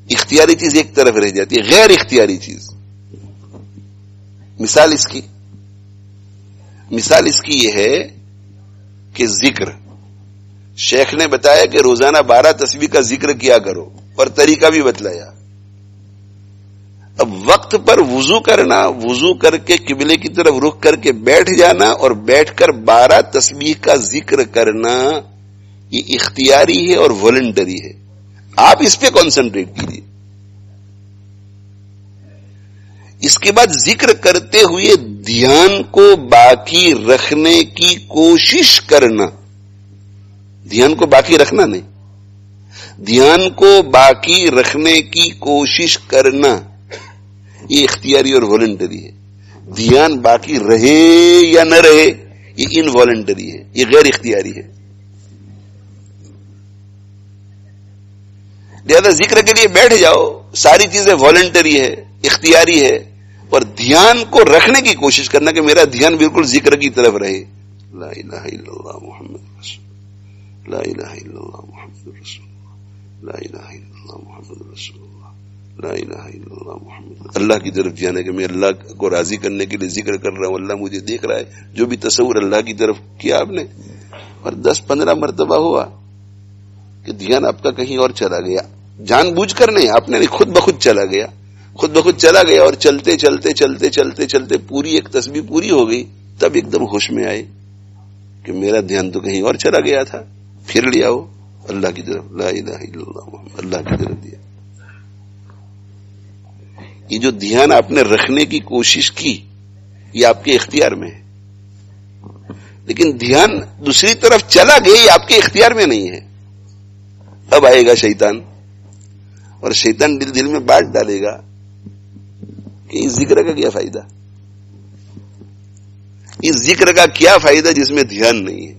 اختیاری چیز ایک طرف رہ جاتی ہے، غیر اختیاری چیز. مثال اس کی یہ ہے کہ ذکر. شیخ نے بتایا کہ روزانہ 12 تسبیح کا ذکر کیا کرو، اور طریقہ بھی بتلایا. اب وقت پر وضو کرنا، وضو کر کے قبلے کی طرف رخ کر کے بیٹھ جانا اور بیٹھ کر 12 تسبیح کا ذکر کرنا، یہ اختیاری ہے اور والنٹری ہے. آپ اس پہ کانسنٹریٹ کیجیے. اس کے بعد ذکر کرتے ہوئے دھیان کو باقی رکھنے کی کوشش کرنا. دھیان کو باقی رکھنا نہیں، دھیان کو باقی رکھنے کی کوشش کرنا، یہ اختیاری اور والنٹری ہے. دھیان باقی رہے یا نہ رہے یہ انوالنٹری ہے، یہ غیر اختیاری ہے. لہذا ذکر کے لیے بیٹھ جاؤ، ساری چیزیں والنٹری ہے، اختیاری ہے، اور دھیان کو رکھنے کی کوشش کرنا کہ میرا دھیان بالکل ذکر کی طرف رہے. لا الہ الا اللہ محمد رسول اللہ، لا الہ الا اللہ محمد رسول اللہ، لا الہ الا اللہ محمد رسول اللہ، لا الہ الا اللہ محمد، اللہ کی طرف جانا کہ میں اللہ کو راضی کرنے کے لیے ذکر کر رہا ہوں، اللہ مجھے دیکھ رہا ہے، جو بھی تصور اللہ کی طرف کیا آپ نے، اور 10-15 مرتبہ ہوا کہ دھیان آپ کا کہیں اور چلا گیا، جان بوجھ کر نہیں، آپ نے خود بخود چلا گیا، خود بخود چلا گیا، اور چلتے چلتے چلتے چلتے چلتے پوری ایک تسبیح پوری ہو گئی، تب ایک دم ہوش میں آئے کہ میرا دھیان تو کہیں اور چلا گیا تھا، پھر لیا وہ اللہ کی طرف، لا الہ الا اللہ محمد، اللہ کی طرف دیا۔ یہ جو دھیان آپ نے رکھنے کی کوشش کی یہ آپ کے اختیار میں ہے، لیکن دھیان دوسری طرف چلا گیا، یہ آپ کے اختیار میں نہیں ہے۔ اب آئے گا شیطان، اور شیطان دل میں بانٹ ڈالے گا کہ اس ذکر کا کیا فائدہ، اس ذکر کا کیا فائدہ جس میں دھیان نہیں ہے۔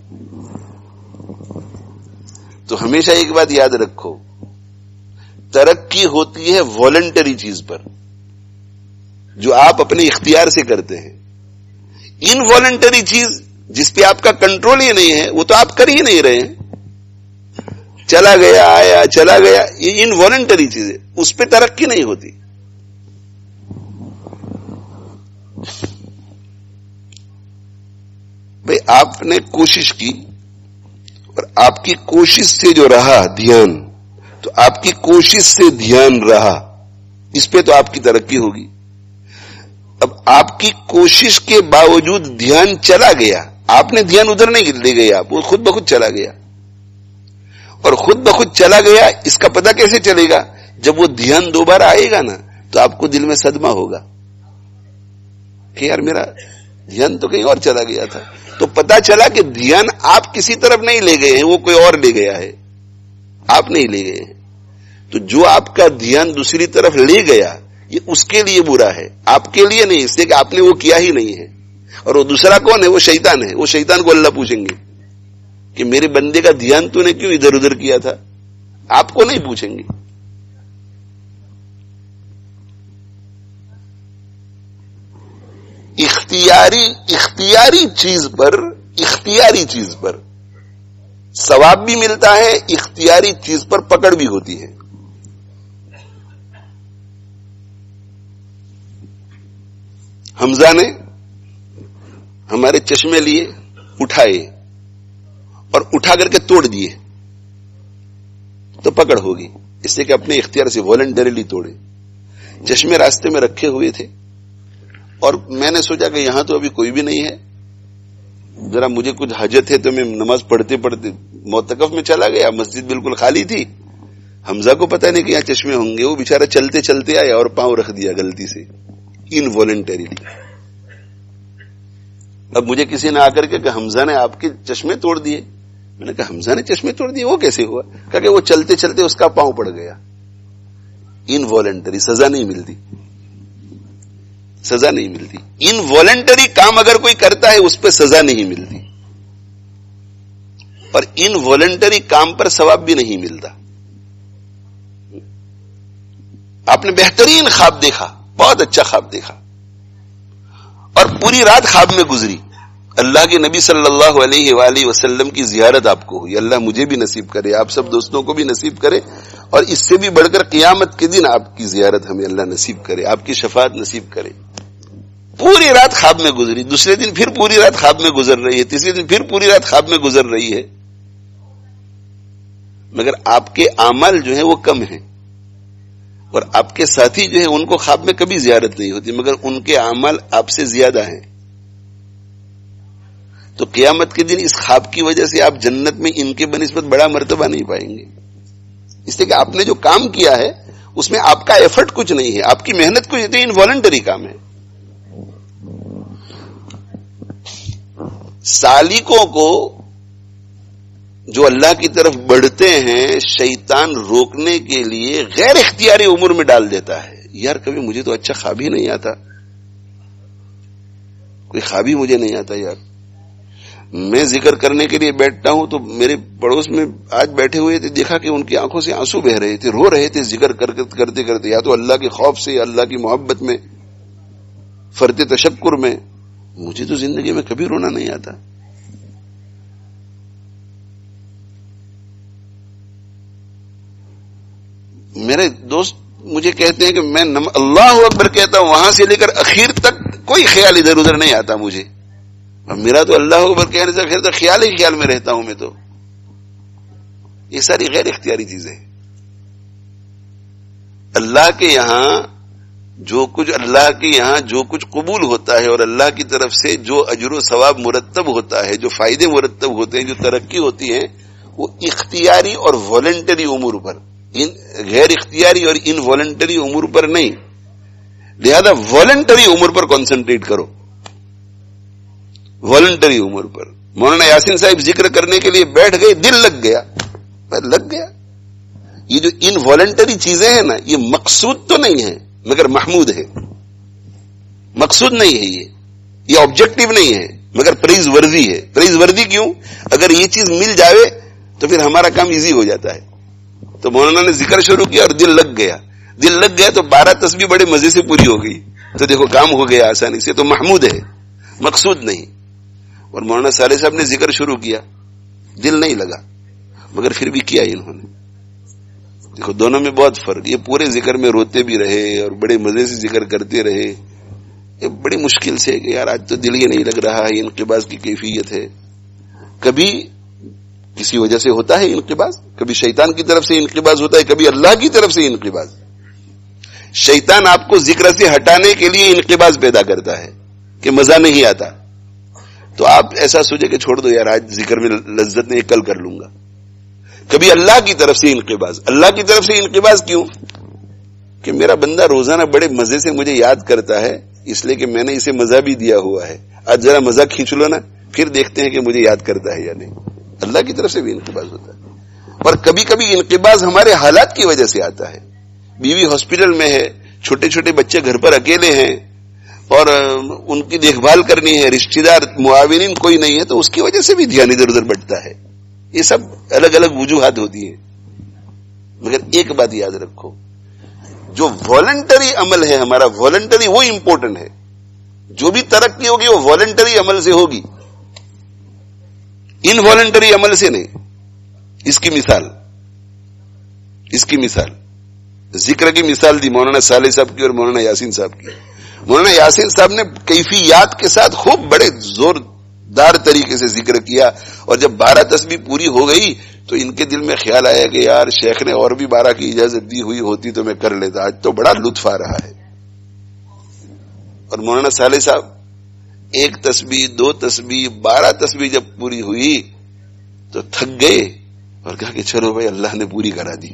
تو ہمیشہ ایک بات یاد رکھو، ترقی ہوتی ہے والنٹری چیز پر، جو آپ اپنے اختیار سے کرتے ہیں۔ انوالنٹری چیز جس پہ آپ کا کنٹرول ہی نہیں ہے، وہ تو آپ کر ہی نہیں رہے ہیں، چلا گیا آیا چلا گیا، یہ انوالنٹری چیز ہے، اس پہ ترقی نہیں ہوتی۔ بھئی آپ نے کوشش کی، اور آپ کی کوشش سے جو رہا دھیان، تو آپ کی کوشش سے دھیان رہا، اس پہ تو آپ کی ترقی ہوگی۔ اب آپ کی کوشش کے باوجود دھیان چلا گیا، آپ نے دھیان ادھر نہیں لے گیا، وہ خود بخود چلا گیا، اور خود بخود چلا گیا، اس کا پتہ کیسے چلے گا؟ جب وہ دھیان دوبارہ آئے گا نا، تو آپ کو دل میں صدمہ ہوگا کہ یار میرا دھیان تو کہیں اور چلا گیا تھا۔ تو پتا چلا کہ دھیان آپ کسی طرف نہیں لے گئے ہیں، وہ کوئی اور لے گیا ہے، آپ نہیں لے گئے ہیں۔ تو جو آپ کا دھیان دوسری طرف لے گیا، یہ اس کے لیے برا ہے، آپ کے لیے نہیں، اس لیے کہ آپ نے وہ کیا ہی نہیں ہے۔ اور وہ دوسرا کون ہے؟ وہ شیطان ہے۔ وہ شیطان کو اللہ پوچھیں گے کہ میرے بندے کا دھیان تو نے کیوں ادھر ادھر کیا تھا، آپ کو نہیں پوچھیں گے۔ اختیاری چیز پر ثواب بھی ملتا ہے، اختیاری چیز پر پکڑ بھی ہوتی ہے۔ حمزہ نے ہمارے چشمے لیے، اٹھائے اور اٹھا کر کے توڑ دیے تو پکڑ ہوگی، اس سے کہ اپنے اختیار سے والنٹریلی توڑے۔ چشمے راستے میں رکھے ہوئے تھے، اور میں نے سوچا کہ یہاں تو ابھی کوئی بھی نہیں ہے، ذرا مجھے کچھ حاجت ہے، تو میں نماز پڑھتے پڑھتے معتکف میں چلا گیا، مسجد بالکل خالی تھی۔ حمزہ کو پتہ نہیں کہ یہاں چشمے ہوں گے، وہ بیچارہ چلتے چلتے آیا اور پاؤں رکھ دیا غلطی سے، انوالنٹریلی۔ اب مجھے کسی نے آ کر کے کہ حمزہ نے آپ کے چشمے توڑ دیے، میں نے کہا حمزہ نے چشمے توڑ دیے، وہ کیسے ہوا؟ کہا کہ وہ چلتے چلتے اس کا پاؤں پڑ گیا۔ انوالنٹری، سزا نہیں ملتی، سزا نہیں ملتی۔ انوالنٹری کام اگر کوئی کرتا ہے اس پہ سزا نہیں ملتی، اور انوالنٹری کام پر ثواب بھی نہیں ملتا۔ آپ نے بہترین خواب دیکھا، بہت اچھا خواب دیکھا، اور پوری رات خواب میں گزری، اللہ کے نبی صلی اللہ علیہ وآلہ وسلم کی زیارت آپ کو ہوئی، اللہ مجھے بھی نصیب کرے، آپ سب دوستوں کو بھی نصیب کرے، اور اس سے بھی بڑھ کر قیامت کے دن آپ کی زیارت ہمیں اللہ نصیب کرے، آپ کی شفاعت نصیب کرے۔ پوری رات خواب میں گزری، دوسرے دن پھر پوری رات خواب میں گزر رہی ہے، تیسرے دن پھر پوری رات خواب میں گزر رہی ہے، مگر آپ کے اعمال جو ہیں وہ کم ہیں، اور آپ کے ساتھی جو ہیں ان کو خواب میں کبھی زیارت نہیں ہوتی، مگر ان کے اعمال آپ سے زیادہ ہیں۔ تو قیامت کے دن اس خواب کی وجہ سے آپ جنت میں ان کے بنسبت بڑا مرتبہ نہیں پائیں گے، اس لیے کہ آپ نے جو کام کیا ہے اس میں آپ کا ایفرٹ کچھ نہیں ہے، آپ کی محنت کچھ نہیں، انوالنٹری کام ہے۔ سالکوں کو جو اللہ کی طرف بڑھتے ہیں شیطان روکنے کے لیے غیر اختیاری امور میں ڈال دیتا ہے، یار کبھی مجھے تو اچھا خواب ہی نہیں آتا، کوئی خواب ہی مجھے نہیں آتا یار، میں ذکر کرنے کے لیے بیٹھتا ہوں تو میرے پڑوس میں آج بیٹھے ہوئے تھے، دیکھا کہ ان کی آنکھوں سے آنسو بہ رہے تھے، رو رہے تھے ذکر کرتے کرتے، یا تو اللہ کے خوف سے یا اللہ کی محبت میں، فرط تشکر میں۔ مجھے تو زندگی میں کبھی رونا نہیں آتا۔ میرے دوست مجھے کہتے ہیں کہ میں اللہ اکبر کہتا ہوں، وہاں سے لے کر اخیر تک کوئی خیال ادھر ادھر نہیں آتا مجھے. اور میرا تو اللہ اکبر کہنے سے خیر خیال ہی خیال میں رہتا ہوں میں تو. یہ ساری غیر اختیاری چیزیں. اللہ کے یہاں جو کچھ قبول ہوتا ہے اور اللہ کی طرف سے جو اجر و ثواب مرتب ہوتا ہے، جو فائدے مرتب ہوتے ہیں، جو ترقی ہوتی ہے، وہ اختیاری اور والنٹری امور پر، غیر اختیاری اور ان والنٹری امور پر نہیں. لہذا والنٹری امور پر کانسنٹریٹ کرو. والنٹری امور پر. مولانا یاسین صاحب ذکر کرنے کے لیے بیٹھ گئے، دل لگ گیا. یہ جو ان والنٹری چیزیں ہیں نا، یہ مقصود تو نہیں ہے مگر محمود ہے. مقصود نہیں ہے یہ آبجیکٹو نہیں ہے مگر پریز وردی ہے. پریز وردی کیوں؟ اگر یہ چیز مل جاوے تو پھر ہمارا کام ایزی ہو جاتا ہے. تو مولانا نے ذکر شروع کیا اور دل لگ گیا. دل لگ گیا تو 12 تسبیح بڑے مزے سے پوری ہو گئی. تو دیکھو کام ہو گیا آسانی سے. تو محمود ہے، مقصود نہیں. اور مولانا صالح صاحب نے ذکر شروع کیا، دل نہیں لگا مگر پھر بھی کیا انہوں نے. دیکھو دونوں میں بہت فرق. یہ پورے ذکر میں روتے بھی رہے اور بڑے مزے سے ذکر کرتے رہے. یہ بڑی مشکل سے کہ یار آج تو دل ہی نہیں لگ رہا ہے. انقباض کی کیفیت ہے. کبھی کسی وجہ سے ہوتا ہے انقباض، کبھی شیطان کی طرف سے انقباض ہوتا ہے، کبھی اللہ کی طرف سے انقباض. شیطان آپ کو ذکر سے ہٹانے کے لیے انقباض پیدا کرتا ہے کہ مزہ نہیں آتا. تو آپ ایسا سوچے کہ چھوڑ دو یار، آج ذکر میں لذت نہیں، کل کر لوں گا. کبھی اللہ کی طرف سے انقباض. اللہ کی طرف سے انقباض کیوں؟ کہ میرا بندہ روزانہ بڑے مزے سے مجھے یاد کرتا ہے، اس لیے کہ میں نے اسے مزہ بھی دیا ہوا ہے. آج ذرا مزہ کھینچ لو نا، پھر دیکھتے ہیں کہ مجھے یاد کرتا ہے یا نہیں. اللہ کی طرف سے بھی انقباض ہوتا ہے. اور کبھی کبھی انقباض ہمارے حالات کی وجہ سے آتا ہے. بیوی ہاسپٹل میں ہے، چھوٹے چھوٹے بچے گھر پر اکیلے ہیں اور ان کی دیکھ بھال کرنی ہے، رشتہ دار معاونین کوئی نہیں ہے، تو اس کی وجہ سے بھی دھیان ادھر ادھر بٹتا ہے. یہ سب الگ الگ وجوہات ہوتی ہیں. مگر ایک بات یاد رکھو، جو والنٹری عمل ہے ہمارا، والنٹری وہ امپورٹنٹ ہے. جو بھی ترقی ہوگی وہ والنٹری عمل سے ہوگی، انوالنٹری عمل سے نہیں. اس کی مثال ذکر کی مثال دی مولانا صالح صاحب کی اور مولانا یاسین صاحب کی. مولانا یاسین صاحب نے کیفیات کے ساتھ خوب بڑے زوردار طریقے سے ذکر کیا، اور جب 12 تسبیح پوری ہو گئی تو ان کے دل میں خیال آیا کہ یار شیخ نے اور بھی 12 کی اجازت دی ہوئی ہوتی تو میں کر لیتا. آج تو بڑا لطف آ رہا ہے. اور مولانا صالح صاحب 1 تسبیح 2 تسبیح 12 تسبیح جب پوری ہوئی تو تھک گئے اور کہا کہ چلو بھائی اللہ نے پوری کرا دی،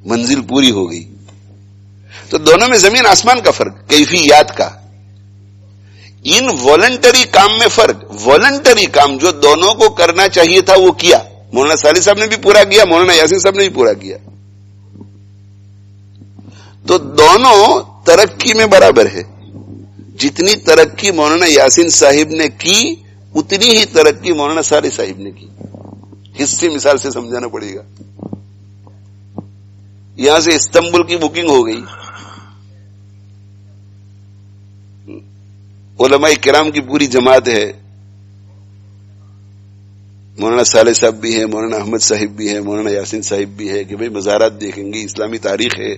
منزل پوری ہو گئی. تو دونوں میں زمین آسمان کا فرق، کیفیات کا. ان والنٹری کام میں فرق. والنٹری کام جو دونوں کو کرنا چاہیے تھا وہ کیا. مولانا صالح صاحب نے بھی پورا کیا، مولانا یاسین صاحب نے بھی پورا کیا. تو دونوں ترقی میں برابر ہے. جتنی ترقی مولانا یاسین صاحب نے کی اتنی ہی ترقی مولانا صالح صاحب نے کی. حصے مثال سے سمجھانا پڑے گا. یہاں سے استنبول کی بکنگ ہو گئی، علماء کرام کی پوری جماعت ہے. مولانا صالح صاحب بھی ہے، مولانا احمد صاحب بھی ہے، مولانا یاسین صاحب بھی ہے کہ بھئی مزارات دیکھیں گے، اسلامی تاریخ ہے.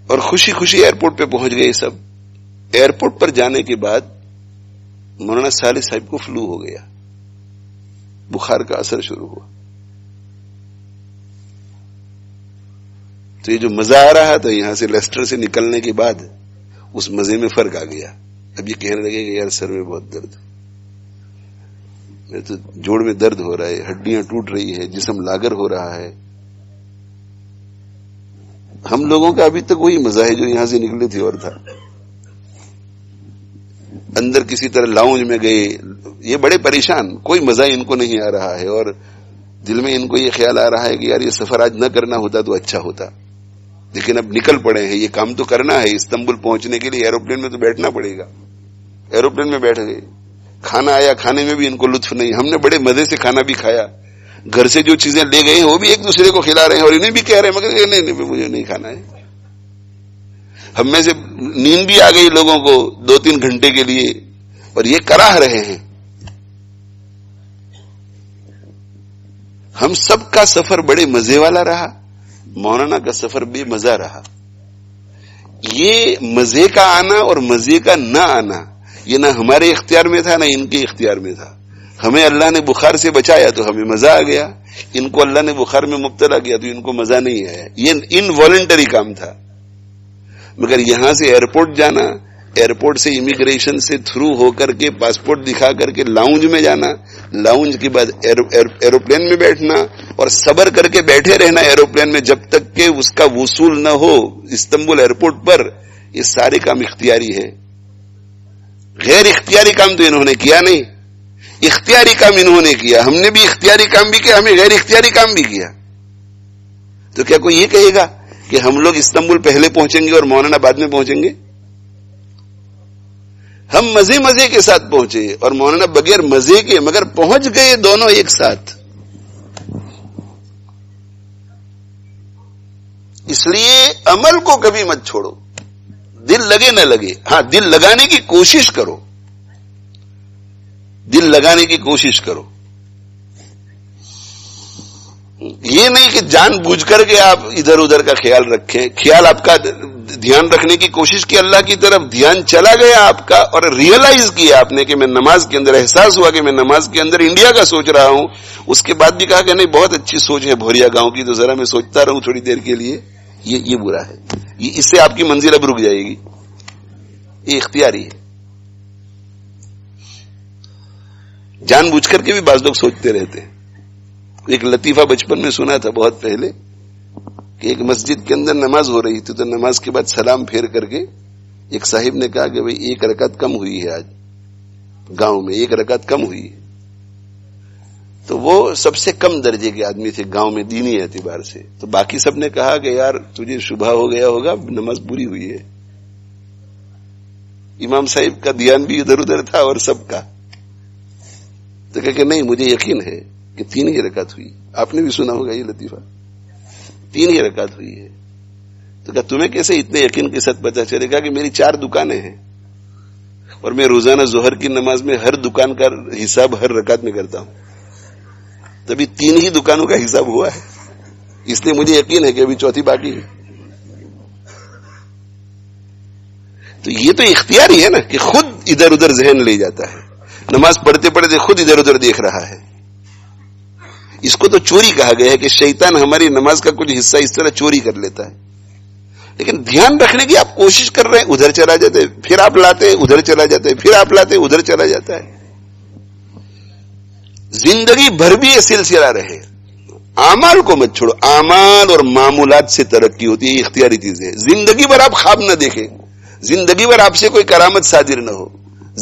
اور خوشی خوشی ایئرپورٹ پہ پہنچ گئے سب. ایئرپورٹ پر جانے کے بعد مولانا صالح صاحب کو فلو ہو گیا، بخار کا اثر شروع ہوا. تو یہ جو مزہ آ رہا تھا یہاں سے لیسٹر سے نکلنے کے بعد، اس مزے میں فرق آ گیا. اب یہ کہنے لگے کہ یار سر میں بہت درد، میرے تو جوڑ میں درد ہو رہا ہے، ہڈیاں ٹوٹ رہی ہے، جسم لاغر ہو رہا ہے. ہم لوگوں کا ابھی تک وہی مزہ ہے جو یہاں سے نکلے تھے اور تھا. اندر کسی طرح لاؤنج میں گئے، یہ بڑے پریشان، کوئی مزہ ان کو نہیں آ رہا ہے. اور دل میں ان کو یہ خیال آ رہا ہے کہ یار یہ سفر آج نہ کرنا ہوتا تو اچھا ہوتا، لیکن اب نکل پڑے ہیں، یہ کام تو کرنا ہے. استنبول پہنچنے کے لیے ایروپلین میں تو بیٹھنا پڑے گا. ایروپلین میں بیٹھ گئے. کھانا آیا، کھانے میں بھی ان کو لطف نہیں. ہم نے بڑے مزے سے کھانا بھی کھایا، گھر سے جو چیزیں لے گئے ہیں وہ بھی ایک دوسرے کو کھلا رہے ہیں اور انہیں بھی کہہ رہے ہیں مگر نہیں مجھے نہیں کھانا ہے. ہم میں سے نیند بھی آ گئی لوگوں کو 2-3 گھنٹے کے لیے، اور یہ کراہ رہے ہیں. ہم سب کا سفر بڑے مزے والا رہا. مولانا کا سفر بے مزہ رہا. یہ مزے کا آنا اور مزے کا نہ آنا یہ نہ ہمارے اختیار میں تھا نہ ان کے اختیار میں تھا. ہمیں اللہ نے بخار سے بچایا تو ہمیں مزہ آ گیا, ان کو اللہ نے بخار میں مبتلا کیا تو ان کو مزہ نہیں آیا. یہ انوالنٹری کام تھا. مگر یہاں سے ایئرپورٹ جانا, ایئرپورٹ سے امیگریشن سے تھرو ہو کر کے پاسپورٹ دکھا کر کے لاؤنج میں جانا, لاؤنج کے بعد ایروپلین میں بیٹھنا اور صبر کر کے بیٹھے رہنا ایروپلین میں جب تک کہ اس کا وصول نہ ہو استنبول ایئرپورٹ پر, یہ سارے کام اختیاری ہے. غیر اختیاری کام تو انہوں نے کیا نہیں, اختیاری کام انہوں نے کیا. ہم نے بھی اختیاری کام بھی کیا, ہمیں غیر اختیاری کام بھی کیا. تو کیا کوئی یہ کہے گا کہ ہم لوگ استنبول پہلے پہنچیں گے اور مولانا بعد میں پہنچیں گے؟ ہم مزے مزے کے ساتھ پہنچے اور مولانا بغیر مزے کے مگر پہنچ گئے دونوں ایک ساتھ. اس لیے عمل کو کبھی مت چھوڑو, دل لگے نہ لگے. ہاں دل لگانے کی کوشش کرو, دل لگانے کی کوشش کرو. یہ نہیں کہ جان بوجھ کر کے آپ ادھر ادھر کا خیال رکھیں. خیال آپ کا دھیان رکھنے کی کوشش کی اللہ کی طرف, دھیان چلا گیا آپ کا اور ریئلائز کیا آپ نے کہ میں نماز کے اندر, احساس ہوا کہ میں نماز کے اندر انڈیا کا سوچ رہا ہوں. اس کے بعد بھی کہا کہ نہیں بہت اچھی سوچ ہے بھوریا گاؤں کی, تو ذرا میں سوچتا رہوں تھوڑی دیر کے لیے. یہ برا ہے, اس سے آپ کی منزل اب رک جائے گی. یہ اختیاری ہے. جان بوجھ کر کے بھی بعض لوگ سوچتے رہتے ہیں. ایک لطیفہ بچپن میں سنا تھا بہت پہلے کہ ایک مسجد کے اندر نماز ہو رہی تھی, تو نماز کے بعد سلام پھیر کر کے ایک صاحب نے کہا کہ بھئی ایک رکعت کم ہوئی ہے آج گاؤں میں, ایک رکعت کم ہوئی ہے. تو وہ سب سے کم درجے کے آدمی تھے گاؤں میں دینی اعتبار سے. تو باقی سب نے کہا کہ یار تجھے شبہ ہو گیا ہوگا, نماز پوری ہوئی ہے. امام صاحب کا دھیان بھی ادھر ادھر تھا اور سب کا. تو کہ نہیں مجھے یقین ہے کہ 3 ہی رکعت ہوئی. آپ نے بھی سنا ہوگا یہ لطیفہ, 3 ہی رکعت ہوئی ہے. تو کہا تمہیں کیسے اتنے یقین کے ساتھ پتا چلے گا؟ کہ میری 4 دکانیں ہیں اور میں روزانہ ظہر کی نماز میں ہر دکان کا حساب ہر رکعت میں کرتا ہوں. تبھی 3 ہی دکانوں کا حساب ہوا ہے, اس لیے مجھے یقین ہے کہ ابھی 4تھی باقی ہے. تو یہ تو اختیاری ہے نا کہ خود ادھر ادھر ذہن لے جاتا ہے, نماز پڑھتے پڑھتے خود ادھر ادھر دیکھ رہا ہے. اس کو تو چوری کہا گیا ہے کہ شیطان ہماری نماز کا کچھ حصہ اس طرح چوری کر لیتا ہے. لیکن دھیان رکھنے کی آپ کوشش کر رہے ہیں, ادھر چلا جاتے ہیں, پھر آپ لاتے ہیں, ادھر چلا جاتے ہیں, پھر آپ لاتے ہیں, ادھر چلا جاتا ہے. زندگی بھر بھی یہ سلسلہ رہے. اعمال کو مت چھوڑو. اعمال اور معمولات سے ترقی ہوتی ہے, یہ اختیاری چیز ہے. زندگی بھر آپ خواب نہ دیکھیں, زندگی بھر آپ سے کوئی کرامت صادر نہ ہو,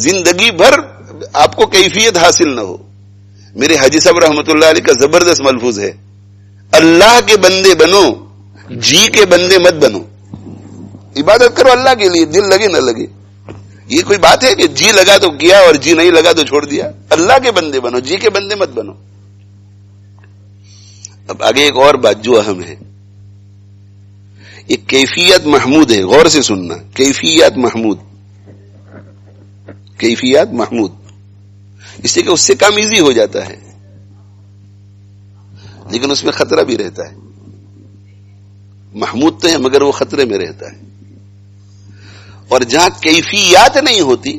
زندگی بھر آپ کو کیفیت حاصل نہ ہو. میرے حاجی صاحب رحمت اللہ علیہ کا زبردست ملفوظ ہے, اللہ کے بندے بنو, جی کے بندے مت بنو. عبادت کرو اللہ کے لیے, دل لگے نہ لگے. یہ کوئی بات ہے کہ جی لگا تو کیا اور جی نہیں لگا تو چھوڑ دیا؟ اللہ کے بندے بنو, جی کے بندے مت بنو. اب آگے ایک اور بات جو اہم ہے, ایک کیفیت محمود ہے, غور سے سننا. کیفیت محمود, کیفیت محمود, اس سے کہ اس سے کام ایزی ہو جاتا ہے, لیکن اس میں خطرہ بھی رہتا ہے. محمود تو ہے مگر وہ خطرے میں رہتا ہے. اور جہاں کیفیات نہیں ہوتی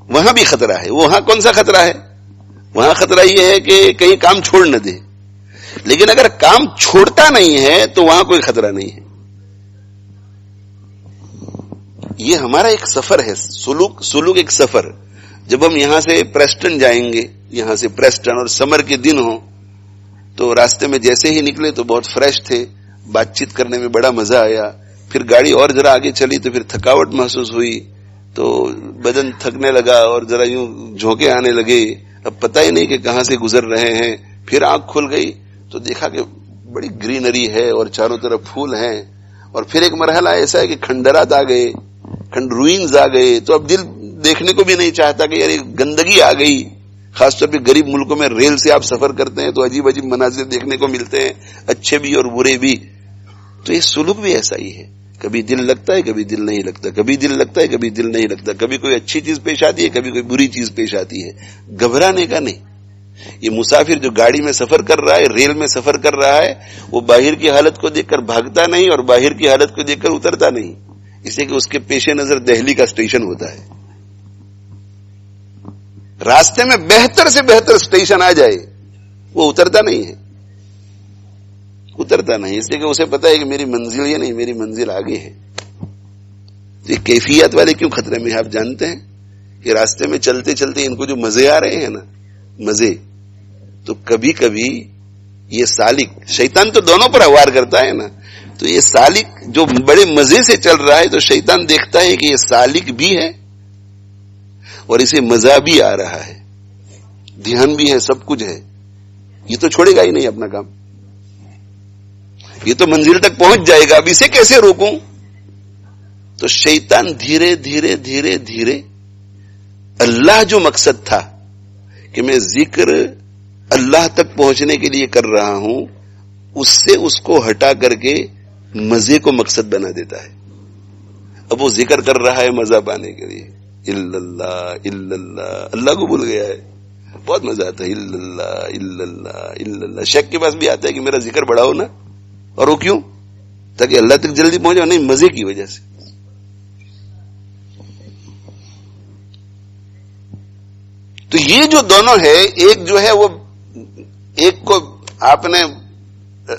وہاں بھی خطرہ ہے. وہاں کون سا خطرہ ہے؟ وہاں خطرہ یہ ہے کہ کہیں کام چھوڑ نہ دے. لیکن اگر کام چھوڑتا نہیں ہے تو وہاں کوئی خطرہ نہیں ہے. یہ ہمارا ایک سفر ہے, سلوک ایک سفر. جب ہم یہاں سے پریسٹن جائیں گے, یہاں سے پریسٹن, اور سمر کے دن ہوں تو راستے میں جیسے ہی نکلے تو بہت فریش تھے, بات چیت کرنے میں بڑا مزہ آیا. پھر گاڑی اور ذرا آگے چلی تو پھر تھکاوٹ محسوس ہوئی, تو بدن تھکنے لگا اور ذرا یوں جھونکے آنے لگے. اب پتہ ہی نہیں کہ کہاں سے گزر رہے ہیں. پھر آنکھ کھل گئی تو دیکھا کہ بڑی گرینری ہے اور چاروں طرف پھول ہیں. اور پھر ایک مرحلہ ایسا ہے کہ کھنڈرات آ گئے, روئنز آ گئے. تو اب دل دیکھنے کو بھی نہیں چاہتا کہ یار گندگی آ گئی. خاص طور پہ غریب ملکوں میں ریل سے آپ سفر کرتے ہیں تو عجیب عجیب مناظر دیکھنے کو ملتے ہیں, اچھے بھی اور برے بھی. تو یہ سلوک بھی ایسا ہی ہے, کبھی دل لگتا ہے کبھی دل نہیں لگتا, کبھی دل لگتا ہے کبھی دل نہیں لگتا, کبھی کوئی اچھی چیز پیش آتی ہے کبھی کوئی بری چیز پیش آتی ہے. گھبرانے کا نہیں, یہ مسافر جو گاڑی میں سفر کر رہا ہے، ریل میں سفر کر رہا ہے، وہ باہر کی حالت کو دیکھ کر بھاگتا نہیں اور باہر کی حالت کو دیکھ کر اترتا نہیں، اس لیے کہ اس کے پیش نظر دہلی کا اسٹیشن ہوتا ہے. راستے میں بہتر سے بہتر اسٹیشن آ جائے وہ اترتا نہیں ہے، اترتا نہیں، اس لیے کہ اسے پتا ہے کہ میری منزل یہ نہیں، میری منزل آگے ہے. تو یہ کیفیت والے کیوں خطرے میں ہیں آپ جانتے ہیں کہ راستے میں چلتے چلتے ان کو جو مزے آ رہے ہیں نا، مزے، تو کبھی کبھی یہ سالک، شیطان تو دونوں پر وار کرتا ہے نا، تو یہ سالک جو بڑے مزے سے چل رہا ہے تو شیطان دیکھتا ہے کہ یہ سالک بھی ہے اور اسے مزہ بھی آ رہا ہے، دھیان بھی ہے، سب کچھ ہے، یہ تو چھوڑے گا ہی نہیں اپنا کام، یہ تو منزل تک پہنچ جائے گا، اب اسے کیسے روکوں؟ تو شیطان دھیرے دھیرے دھیرے دھیرے اللہ جو مقصد تھا کہ میں ذکر اللہ تک پہنچنے کے لیے کر رہا ہوں، اس سے اس کو ہٹا کر کے مزے کو مقصد بنا دیتا ہے. اب وہ ذکر کر رہا ہے مزہ پانے کے لیے، اللہ اللہ، اللہ کو بھول گیا ہے، بہت مزہ آتا ہے، اللہ. شیخ کے پاس بھی آتا ہے کہ میرا ذکر بڑھاؤ نا، اور وہ کیوں؟ تاکہ اللہ تک جلدی پہنچے، نہیں، مزے کی وجہ سے. تو یہ جو دونوں ہے، ایک جو ہے وہ، ایک کو آپ نے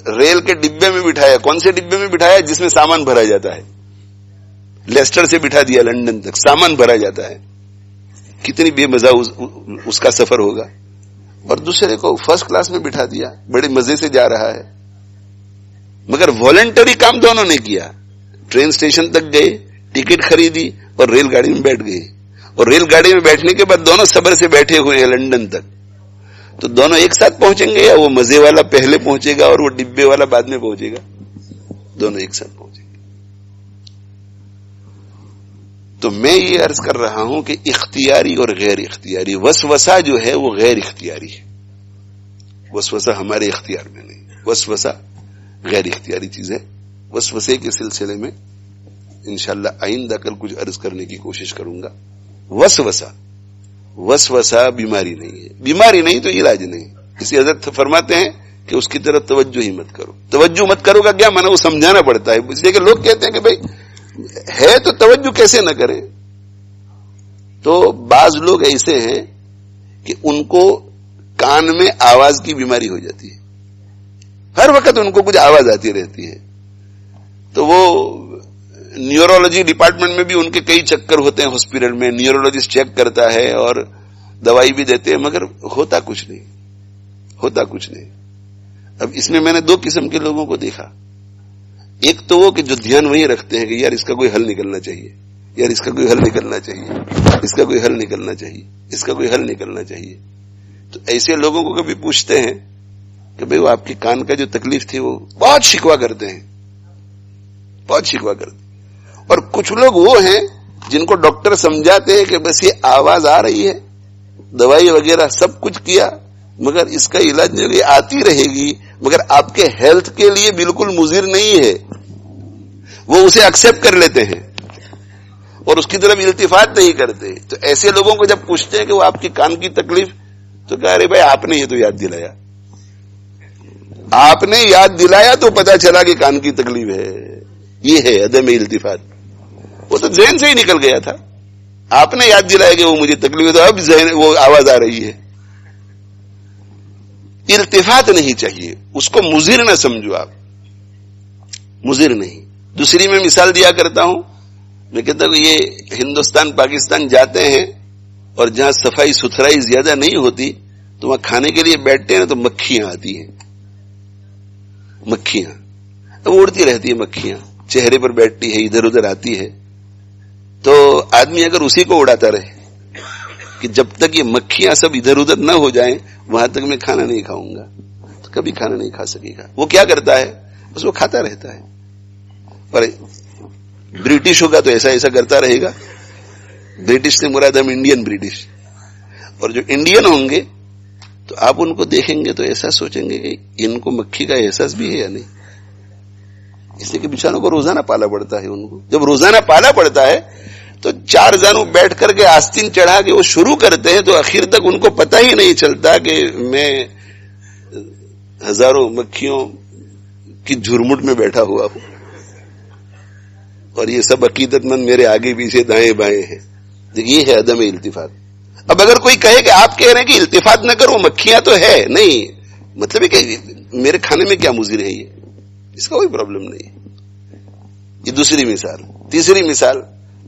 ریل کے ڈبے میں بٹھایا، کون سے ڈبے میں بٹھایا؟ جس میں سامان بھرا جاتا ہے. لیسٹر سے بٹھا دیا لندن تک، سامان بھرا جاتا ہے، کتنی بے مزہ اس کا سفر ہوگا. اور دوسرے کو فرسٹ کلاس میں بٹھا دیا، بڑے مزے سے جا رہا ہے، مگر والنٹری کام دونوں نے کیا. ٹرین اسٹیشن تک گئے، ٹکٹ خریدی اور ریل گاڑی میں بیٹھ گئے، اور ریل گاڑی میں بیٹھنے کے بعد دونوں صبر سے بیٹھے ہوئے ہیں لندن تک. تو دونوں ایک ساتھ پہنچیں گے یا وہ مزے والا پہلے پہنچے گا اور وہ ڈبے والا بعد میں پہنچے گا؟ دونوں ایک ساتھ پہنچیں گے. تو میں یہ عرض کر رہا ہوں کہ اختیاری اور غیر اختیاری، وسوسہ جو ہے وہ غیر اختیاری ہے، وسوسہ ہمارے اختیار میں نہیں، وسوسہ غیر اختیاری چیز ہے. وسوسے کے سلسلے میں انشاءاللہ آئندہ کل کچھ عرض کرنے کی کوشش کروں گا. وسوسہ بیماری نہیں ہے، بیماری نہیں تو علاج نہیں. اسی حضرت فرماتے ہیں کہ اس کی طرف توجہ ہی مت کرو. توجہ مت کرو کا کیا مانا؟ وہ سمجھانا پڑتا ہے، اس لیے کہ لوگ کہتے ہیں کہ بھائی ہے تو توجہ کیسے نہ کریں. تو بعض لوگ ایسے ہیں کہ ان کو کان میں آواز کی بیماری ہو جاتی ہے، ہر وقت ان کو کچھ آواز آتی رہتی ہے. تو وہ نیورولوجی ڈپارٹمنٹ میں بھی ان کے کئی چکر ہوتے ہیں، ہاسپٹل میں نیورولوجسٹ چیک کرتا ہے اور دوائی بھی دیتے ہیں، مگر ہوتا کچھ نہیں، ہوتا کچھ نہیں. اب اس میں میں نے دو قسم کے لوگوں کو دیکھا. ایک تو وہ کہ جو دھیان وہی رکھتے ہیں کہ یار اس کا کوئی حل نکلنا چاہیے، یار اس کا کوئی حل نکلنا چاہیے، اس کا کوئی حل نکلنا چاہیے، اس کا کوئی حل نکلنا چاہیے. تو ایسے لوگوں کو کبھی پوچھتے ہیں کہ بھئی وہ آپ کی کان کا جو تکلیف تھی وہ بہت شکوا کرتے ہیں، بہت شکوا کرتے ہیں. اور کچھ لوگ وہ ہیں جن کو ڈاکٹر سمجھاتے ہیں کہ بس یہ آواز آ رہی ہے، دوائی وغیرہ سب کچھ کیا، مگر اس کا علاج جو آتی رہے گی، مگر آپ کے ہیلتھ کے لیے بالکل مضر نہیں ہے. وہ اسے ایکسپٹ کر لیتے ہیں اور اس کی طرف التفات نہیں کرتے. تو ایسے لوگوں کو جب پوچھتے ہیں کہ وہ آپ کی کان کی تکلیف، تو کہا ارے بھائی آپ نے یہ تو یاد دلایا، آپ نے یاد دلایا تو پتا چلا کہ کان کی تکلیف ہے. یہ ہے عدم التفات. وہ تو ذہن سے ہی نکل گیا تھا، آپ نے یاد دلایا کہ وہ مجھے تکلیف ہے، تو اب ذہن وہ آواز آ رہی ہے. التفات نہیں چاہیے، اس کو مضر نہ سمجھو، آپ مضر نہیں. دوسری میں مثال دیا کرتا ہوں، میں کہتا ہوں یہ ہندوستان پاکستان جاتے ہیں اور جہاں صفائی ستھرائی زیادہ نہیں ہوتی تو وہاں کھانے کے لیے بیٹھتے ہیں تو مکھیاں آتی ہیں، مکھیاں اڑتی رہتی ہیں، مکھیاں چہرے پر بیٹھتی ہے، ادھر ادھر آتی ہے. تو آدمی اگر اسی کو اڑاتا رہے کہ جب تک یہ مکھیاں سب ادھر ادھر نہ ہو جائیں وہاں تک میں کھانا نہیں کھاؤں گا، تو کبھی کھانا نہیں کھا سکے گا. وہ کیا کرتا ہے؟ بس وہ کھاتا رہتا ہے. اور برٹش ہوگا تو ایسا ایسا کرتا رہے گا. برٹش سے مراد ہم انڈین برٹش. اور جو انڈین ہوں گے تو آپ ان کو دیکھیں گے تو ایسا سوچیں گے کہ ان کو مکھی کا احساس بھی ہے یا نہیں، اس لیے کہ بیچاروں کو روزانہ پالا پڑتا ہے. ان کو جب روزانہ پالا پڑتا ہے تو 4 زانو بیٹھ کر کے آستین چڑھا کے وہ شروع کرتے ہیں تو آخر تک ان کو پتہ ہی نہیں چلتا کہ میں ہزاروں مکھیوں کی جھرمٹ میں بیٹھا ہوا ہوں اور یہ سب عقیدت مند میرے آگے پیچھے دائیں بائیں ہیں. یہ ہے عدم التفات. اب اگر کوئی کہے کہ آپ کہہ رہے ہیں کہ التفات نہ کرو, مکھیاں تو ہے, نہیں, مطلب ہے کہ میرے کھانے میں کیا مضر ہے, یہ اس کا کوئی پرابلم نہیں ہے. یہ دوسری مثال. تیسری مثال,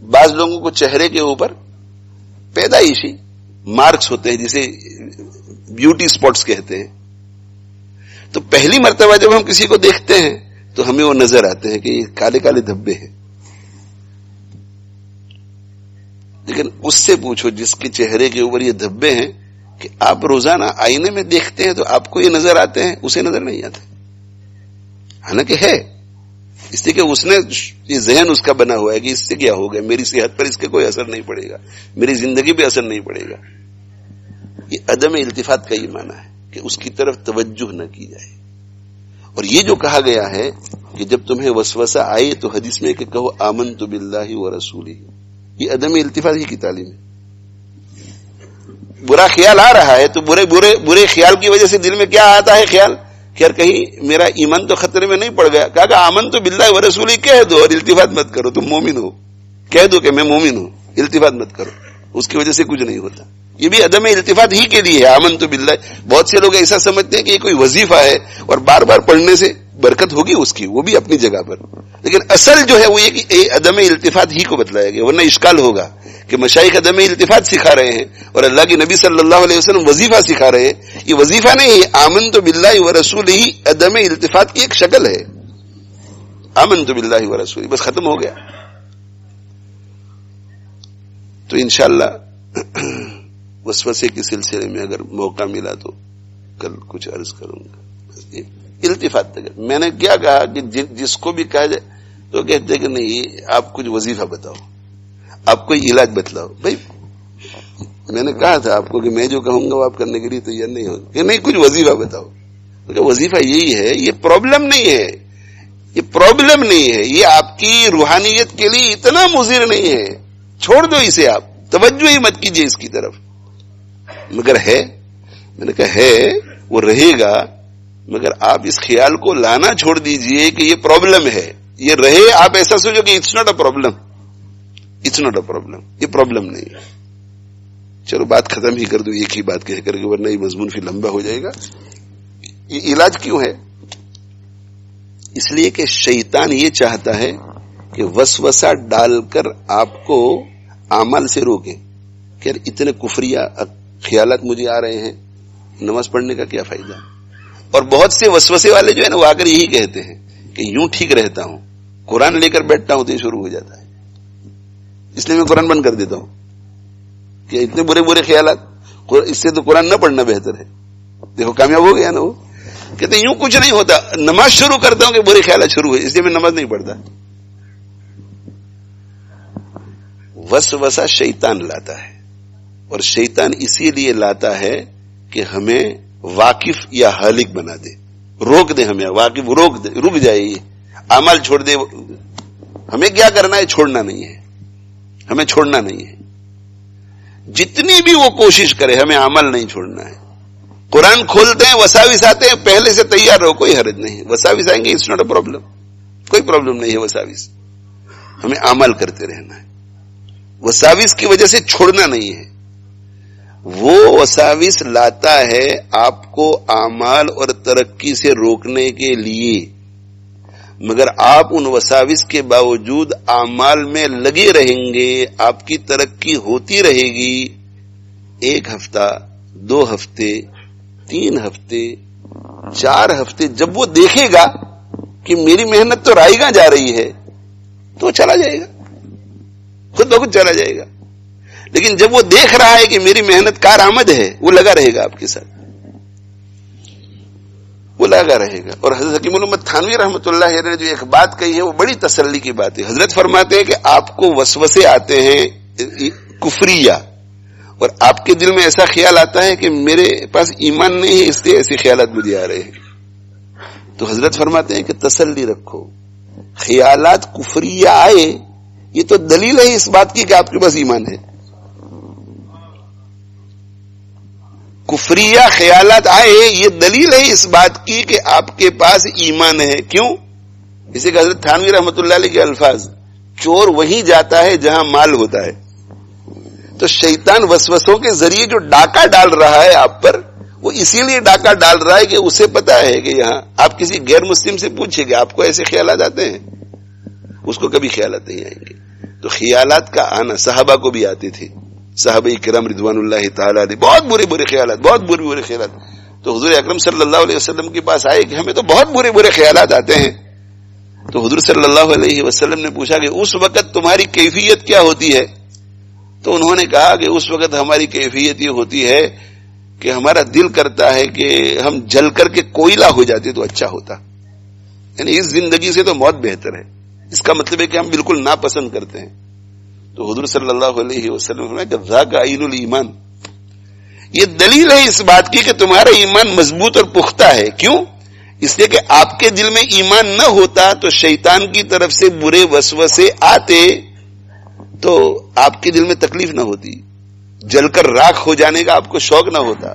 بعض لوگوں کو چہرے کے اوپر پیدائشی مارکس ہوتے ہیں جسے بیوٹی سپاٹس کہتے ہیں. تو پہلی مرتبہ جب ہم کسی کو دیکھتے ہیں تو ہمیں وہ نظر آتے ہیں کہ یہ کالے کالے دھبے ہیں, لیکن اس سے پوچھو جس کے چہرے کے اوپر یہ دھبے ہیں کہ آپ روزانہ آئینے میں دیکھتے ہیں تو آپ کو یہ نظر آتے ہیں, اسے نظر نہیں آتے. حالانکہ ہے, اس لیے کہ اس نے یہ ذہن اس کا بنا ہوا ہے کہ اس سے کیا ہوگا, میری صحت پر اس کے کوئی اثر نہیں پڑے گا, میری زندگی پہ اثر نہیں پڑے گا. یہ عدم التفات کا یہ معنی ہے کہ اس کی طرف توجہ نہ کی جائے. اور یہ جو کہا گیا ہے کہ جب تمہیں وسوسہ آئے تو حدیث میں کہ کہو آمنت باللہ ورسولہ, یہ عدم التفات ہی کی تعلیم ہے. برا خیال آ رہا ہے تو برے خیال کی وجہ سے دل میں کیا آتا ہے خیال کہ یار کہیں میرا ایمان تو خطرے میں نہیں پڑ گیا. کہا کہ آمنت باللہ ورسولہ کہہ دو اور التفات مت کرو, تم مومن ہو, کہہ دو کہ میں مومن ہوں, التفات مت کرو, اس کی وجہ سے کچھ نہیں ہوتا. یہ بھی عدم التفات ہی کے لیے ہے آمنت باللہ. بہت سے لوگ ایسا سمجھتے ہیں کہ یہ کوئی وظیفہ ہے اور بار بار پڑھنے سے برکت ہوگی اس کی, وہ بھی اپنی جگہ پر, لیکن اصل جو ہے وہ یہ کہ عدم التفات ہی کو بتلایا گیا. ورنہ اشکال ہوگا کہ مشائخ عدم التفات سکھا رہے ہیں اور اللہ کے نبی صلی اللہ علیہ وسلم وظیفہ سکھا رہے ہیں. یہ وظیفہ نہیں ہے, آمنت باللہ ورسولہ عدم التفات کی ایک شکل ہے. آمنت باللہ ورسولہ بس ختم ہو گیا. تو انشاءاللہ وسوسے کے سلسلے میں اگر موقع ملا تو کل کچھ عرض کروں گا. التفات تک میں نے کیا کہا کہ جس کو بھی کہا جائے تو کہتے کہ نہیں آپ کچھ وظیفہ بتاؤ, آپ کوئی علاج بتلاؤ. بھائی میں نے کہا تھا آپ کو کہ میں جو کہوں گا وہ آپ کرنے کے لیے تیار نہیں ہو, کہ نہیں کچھ وظیفہ بتاؤ. وظیفہ یہی ہے, یہ پرابلم نہیں ہے, یہ پرابلم نہیں ہے, یہ آپ کی روحانیت کے لیے اتنا مضر نہیں ہے, چھوڑ دو اسے, آپ توجہ ہی مت کیجیے اس کی طرف. مگر ہے, میں نے کہا ہے, وہ رہے گا, مگر آپ اس خیال کو لانا چھوڑ دیجئے کہ یہ پرابلم ہے. یہ رہے, آپ ایسا سوچو کہ it's not a problem, it's not a problem, یہ پرابلم نہیں ہے. چلو بات ختم ہی کر دو ایک ہی بات کہہ کر کے, ورنہ یہ مضمون پھر لمبا ہو جائے گا. یہ علاج کیوں ہے؟ اس لیے کہ شیطان یہ چاہتا ہے کہ وسوسہ ڈال کر آپ کو اعمال سے روکے کہ یار اتنے کفریہ خیالات مجھے آ رہے ہیں, نماز پڑھنے کا کیا فائدہ. اور بہت سے وسوسے والے جو ہے نا وہ آ کر یہی کہتے ہیں کہ یوں ٹھیک رہتا ہوں, قرآن لے کر بیٹھتا ہوں تو یہ شروع ہو جاتا ہے, اس لیے میں قرآن بند کر دیتا ہوں کہ اتنے برے خیالات, اس سے تو قرآن نہ پڑھنا بہتر ہے. دیکھو کامیاب ہو گیا نا وہ. کہتے یوں کچھ نہیں ہوتا, نماز شروع کرتا ہوں کہ برے خیالات شروع ہوئے, اس لیے میں نماز نہیں پڑھتا. وسوسہ شیطان لاتا ہے, اور شیطان اسی لیے لاتا ہے کہ ہمیں واقف یا حالق بنا دے, روک دے ہمیں, واقف روک دے, رک جائے, یہ اعمال چھوڑ دے. ہمیں کیا کرنا ہے؟ چھوڑنا نہیں ہے, ہمیں چھوڑنا نہیں ہے. جتنی بھی وہ کوشش کرے ہمیں عمل نہیں چھوڑنا ہے. قرآن کھولتے ہیں, وساوس آتے ہیں, پہلے سے تیار رہو, کوئی حرج نہیں. وساوس آئیں گے, اٹس ناٹ اے پرابلم, کوئی پرابلم نہیں ہے وساوس. ہمیں عمل کرتے رہنا ہے, وساوس کی وجہ سے چھوڑنا نہیں ہے. وہ وساوس لاتا ہے آپ کو اعمال اور ترقی سے روکنے کے لیے, مگر آپ ان وساوس کے باوجود اعمال میں لگے رہیں گے, آپ کی ترقی ہوتی رہے گی. 1 ہفتہ, 2 ہفتے, 3 ہفتے, 4 ہفتے, جب وہ دیکھے گا کہ میری محنت تو رائے گاں جا رہی ہے تو چلا جائے گا, خود بخود چلا جائے گا. لیکن جب وہ دیکھ رہا ہے کہ میری محنت کارآمد ہے, وہ لگا رہے گا آپ کے ساتھ, وہ لگا رہے گا. اور حضرت حکیم الامت تھانوی رحمۃ اللہ علیہ نے جو ایک بات کہی ہے وہ بڑی تسلی کی بات ہے. حضرت فرماتے ہیں کہ آپ کو وسوسے آتے ہیں کفریہ, اور آپ کے دل میں ایسا خیال آتا ہے کہ میرے پاس ایمان نہیں ہے, اس لیے ایسے خیالات مجھے آ رہے ہیں. تو حضرت فرماتے ہیں کہ تسلی رکھو, خیالات کفریہ آئے یہ تو دلیل ہے اس بات کی کہ آپ کے پاس ایمان ہے. کفریہ خیالات آئے یہ دلیل ہے اس بات کی کہ آپ کے پاس ایمان ہے. کیوں؟ اسی کہ حضرت تھانوی رحمۃ اللہ علیہ کے الفاظ، چور وہیں جاتا ہے جہاں مال ہوتا ہے. تو شیطان وسوسوں کے ذریعے جو ڈاکہ ڈال رہا ہے آپ پر، وہ اسی لیے ڈاکہ ڈال رہا ہے کہ اسے پتا ہے کہ یہاں آپ کسی غیر مسلم سے پوچھیں گے آپ کو ایسے خیالات آتے ہیں، اس کو کبھی خیالات نہیں آئیں گے. تو خیالات کا آنا صحابہ کو بھی آتے تھے، صحابہ کرام رضوان اللہ تعالیٰ علیہ، بہت برے برے خیالات، بہت برے خیالات. تو حضور اکرم صلی اللہ علیہ وسلم کے پاس آئے کہ ہمیں تو بہت برے خیالات آتے ہیں. تو حضور صلی اللہ علیہ وسلم نے پوچھا کہ اس وقت تمہاری کیفیت کیا ہوتی ہے؟ تو انہوں نے کہا کہ اس وقت ہماری کیفیت یہ ہوتی ہے کہ ہمارا دل کرتا ہے کہ ہم جل کر کے کوئلہ ہو جاتے تو اچھا ہوتا. یعنی اس زندگی سے تو موت بہتر ہے. اس کا مطلب ہے کہ ہم بالکل ناپسند کرتے ہیں. تو حضور صلی اللہ علیہ وسلم نے کہا ذاک عین الایمان، یہ دلیل ہے اس بات کی کہ تمہارا ایمان مضبوط اور پختہ ہے. کیوں؟ اس لیے کہ آپ کے دل میں ایمان نہ ہوتا تو شیطان کی طرف سے برے وسوسے آتے تو آپ کے دل میں تکلیف نہ ہوتی، جل کر راکھ ہو جانے کا آپ کو شوق نہ ہوتا.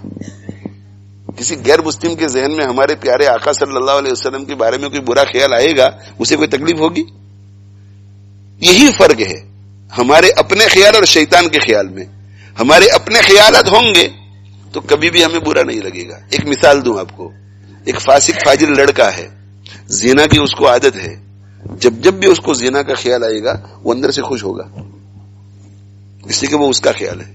کسی غیر مسلم کے ذہن میں ہمارے پیارے آقا صلی اللہ علیہ وسلم کے بارے میں کوئی برا خیال آئے گا، اسے کوئی تکلیف ہوگی؟ یہی فرق ہے ہمارے اپنے خیال اور شیطان کے خیال میں. ہمارے اپنے خیالات ہوں گے تو کبھی بھی ہمیں برا نہیں لگے گا. ایک مثال دوں آپ کو، ایک فاسق فاجر لڑکا ہے، زنا کی اس کو عادت ہے. جب بھی اس کو زنا کا خیال آئے گا وہ اندر سے خوش ہوگا، اس لیے کہ وہ اس کا خیال ہے.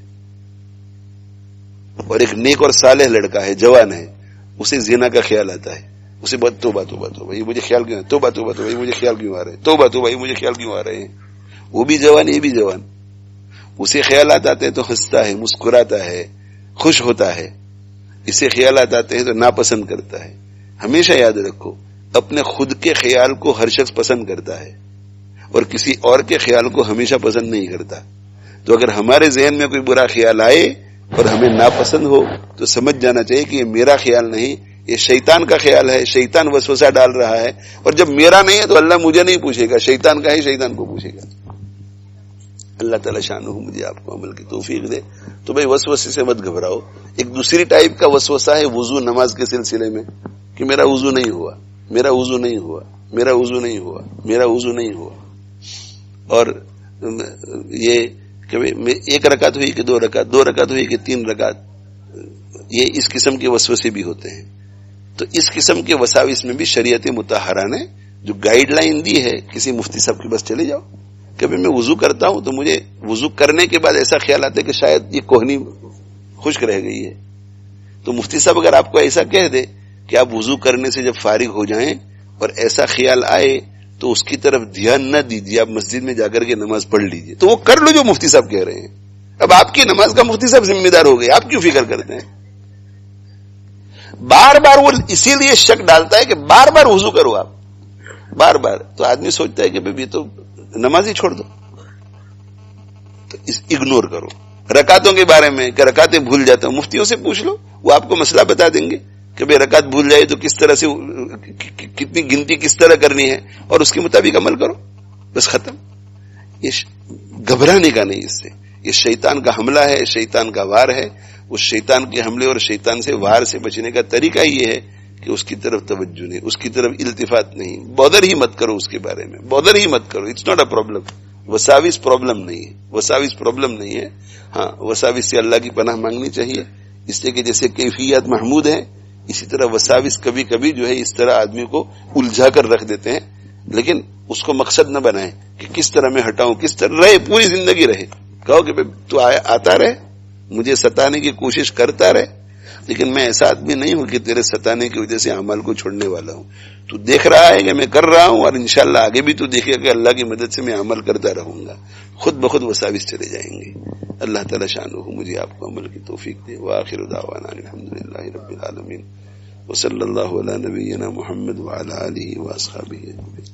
اور ایک نیک اور صالح لڑکا ہے، جوان ہے، اسے زنا کا خیال آتا ہے، اسے بہت توبہ یہ مجھے خیال کیوں، توبہ یہ مجھے خیال کیوں آ رہے ہیں، توبہ یہ مجھے خیال کیوں آ رہے ہیں. وہ بھی جوان، یہ بھی جوان، اسے خیالات آتے ہیں تو ہنستا ہے، مسکراتا ہے، خوش ہوتا ہے. اسے خیالات آتے ہیں تو ناپسند کرتا ہے. ہمیشہ یاد رکھو، اپنے خود کے خیال کو ہر شخص پسند کرتا ہے اور کسی اور کے خیال کو ہمیشہ پسند نہیں کرتا. تو اگر ہمارے ذہن میں کوئی برا خیال آئے اور ہمیں ناپسند ہو تو سمجھ جانا چاہیے کہ یہ میرا خیال نہیں، یہ شیطان کا خیال ہے. شیطان وسوسہ ڈال رہا ہے، اور جب میرا نہیں ہے تو اللہ مجھے نہیں پوچھے گا، شیطان کا ہے، شیطان کو پوچھے گا. اللہ تعالیٰ شانہ مجھے آپ کو عمل کی توفیق دے. تو بھائی وسوسے سے مت گھبراؤ. ایک دوسری ٹائپ کا وسوسہ ہے وضو نماز کے سلسلے میں، کہ میرا وضو نہیں ہوا، میرا وضو نہیں ہوا، میرا وضو نہیں ہوا، میرا وضو نہیں ہوا. اور یہ کہ ایک رکعت ہوئی کہ دو رکعت ہوئی کہ 3 رکعت، یہ اس قسم کے وسوسے بھی ہوتے ہیں. تو اس قسم کے وساوس میں بھی شریعت مطہرہ نے جو گائیڈ لائن دی ہے، کسی مفتی صاحب کے بس چلے جاؤ. کبھی میں وضو کرتا ہوں تو مجھے وضو کرنے کے بعد ایسا خیال آتا ہے کہ شاید یہ کوہنی خشک رہ گئی ہے. تو مفتی صاحب اگر آپ کو ایسا کہہ دے کہ آپ وضو کرنے سے جب فارغ ہو جائیں اور ایسا خیال آئے تو اس کی طرف دھیان نہ دیجیے، آپ مسجد میں جا کر کے نماز پڑھ لیجیے، تو وہ کر لو جو مفتی صاحب کہہ رہے ہیں. اب آپ کی نماز کا مفتی صاحب ذمہ دار ہو گئے، آپ کیوں فکر کرتے ہیں؟ بار بار وہ اسی لیے شک ڈالتا ہے کہ بار بار وضو کرو آپ، بار بار. تو آدمی سوچتا ہے کہ بھائی یہ تو نماز ہی چھوڑ دو. تو اگنور کرو. رکعتوں کے بارے میں کہ رکعتیں بھول جاتا ہوں، مفتیوں سے پوچھ لو، وہ آپ کو مسئلہ بتا دیں گے کہ بھائی رکعت بھول جائے تو کس طرح سے، کتنی گنتی کس طرح کرنی ہے، اور اس کے مطابق عمل کرو، بس ختم. یہ گھبرانے کا نہیں، اس سے یہ شیطان کا حملہ ہے، شیطان کا وار ہے. اس شیطان کے حملے اور شیطان سے وار سے بچنے کا طریقہ یہ ہے کہ اس کی طرف توجہ نہیں، اس کی طرف التفات نہیں. بودر ہی مت کرو اس کے بارے میں، بودر ہی مت کرو. It's not a problem. وساوس پرابلم نہیں ہے، وساوس پرابلم نہیں ہے. ہاں وساوس سے اللہ کی پناہ مانگنی چاہیے، اس لیے کہ جیسے کیفیت محمود ہے اسی طرح وساوس کبھی کبھی جو ہے اس طرح آدمی کو الجھا کر رکھ دیتے ہیں. لیکن اس کو مقصد نہ بنائیں کہ کس طرح میں ہٹاؤں، کس طرح رہے، پوری زندگی رہے. کہو کہ تو آتا رہے، مجھے ستانے کی کوشش کرتا رہے، لیکن میں ایسا آدمی نہیں ہوں کہ تیرے ستانے کی وجہ سے اعمال کو چھوڑنے والا ہوں. تو دیکھ رہا ہے کہ میں کر رہا ہوں، اور انشاءاللہ آگے بھی تو دیکھے کہ اللہ کی مدد سے میں عمل کرتا رہوں گا، خود بخود وساوس چلے جائیں گے. اللہ تعالی شانہ مجھے آپ کو عمل کی توفیق دے. وآخر دعوانا الحمدللہ رب العالمین، وصلی اللہ علی نبینا محمد وعلی آلہ واصحابہ اجمعین.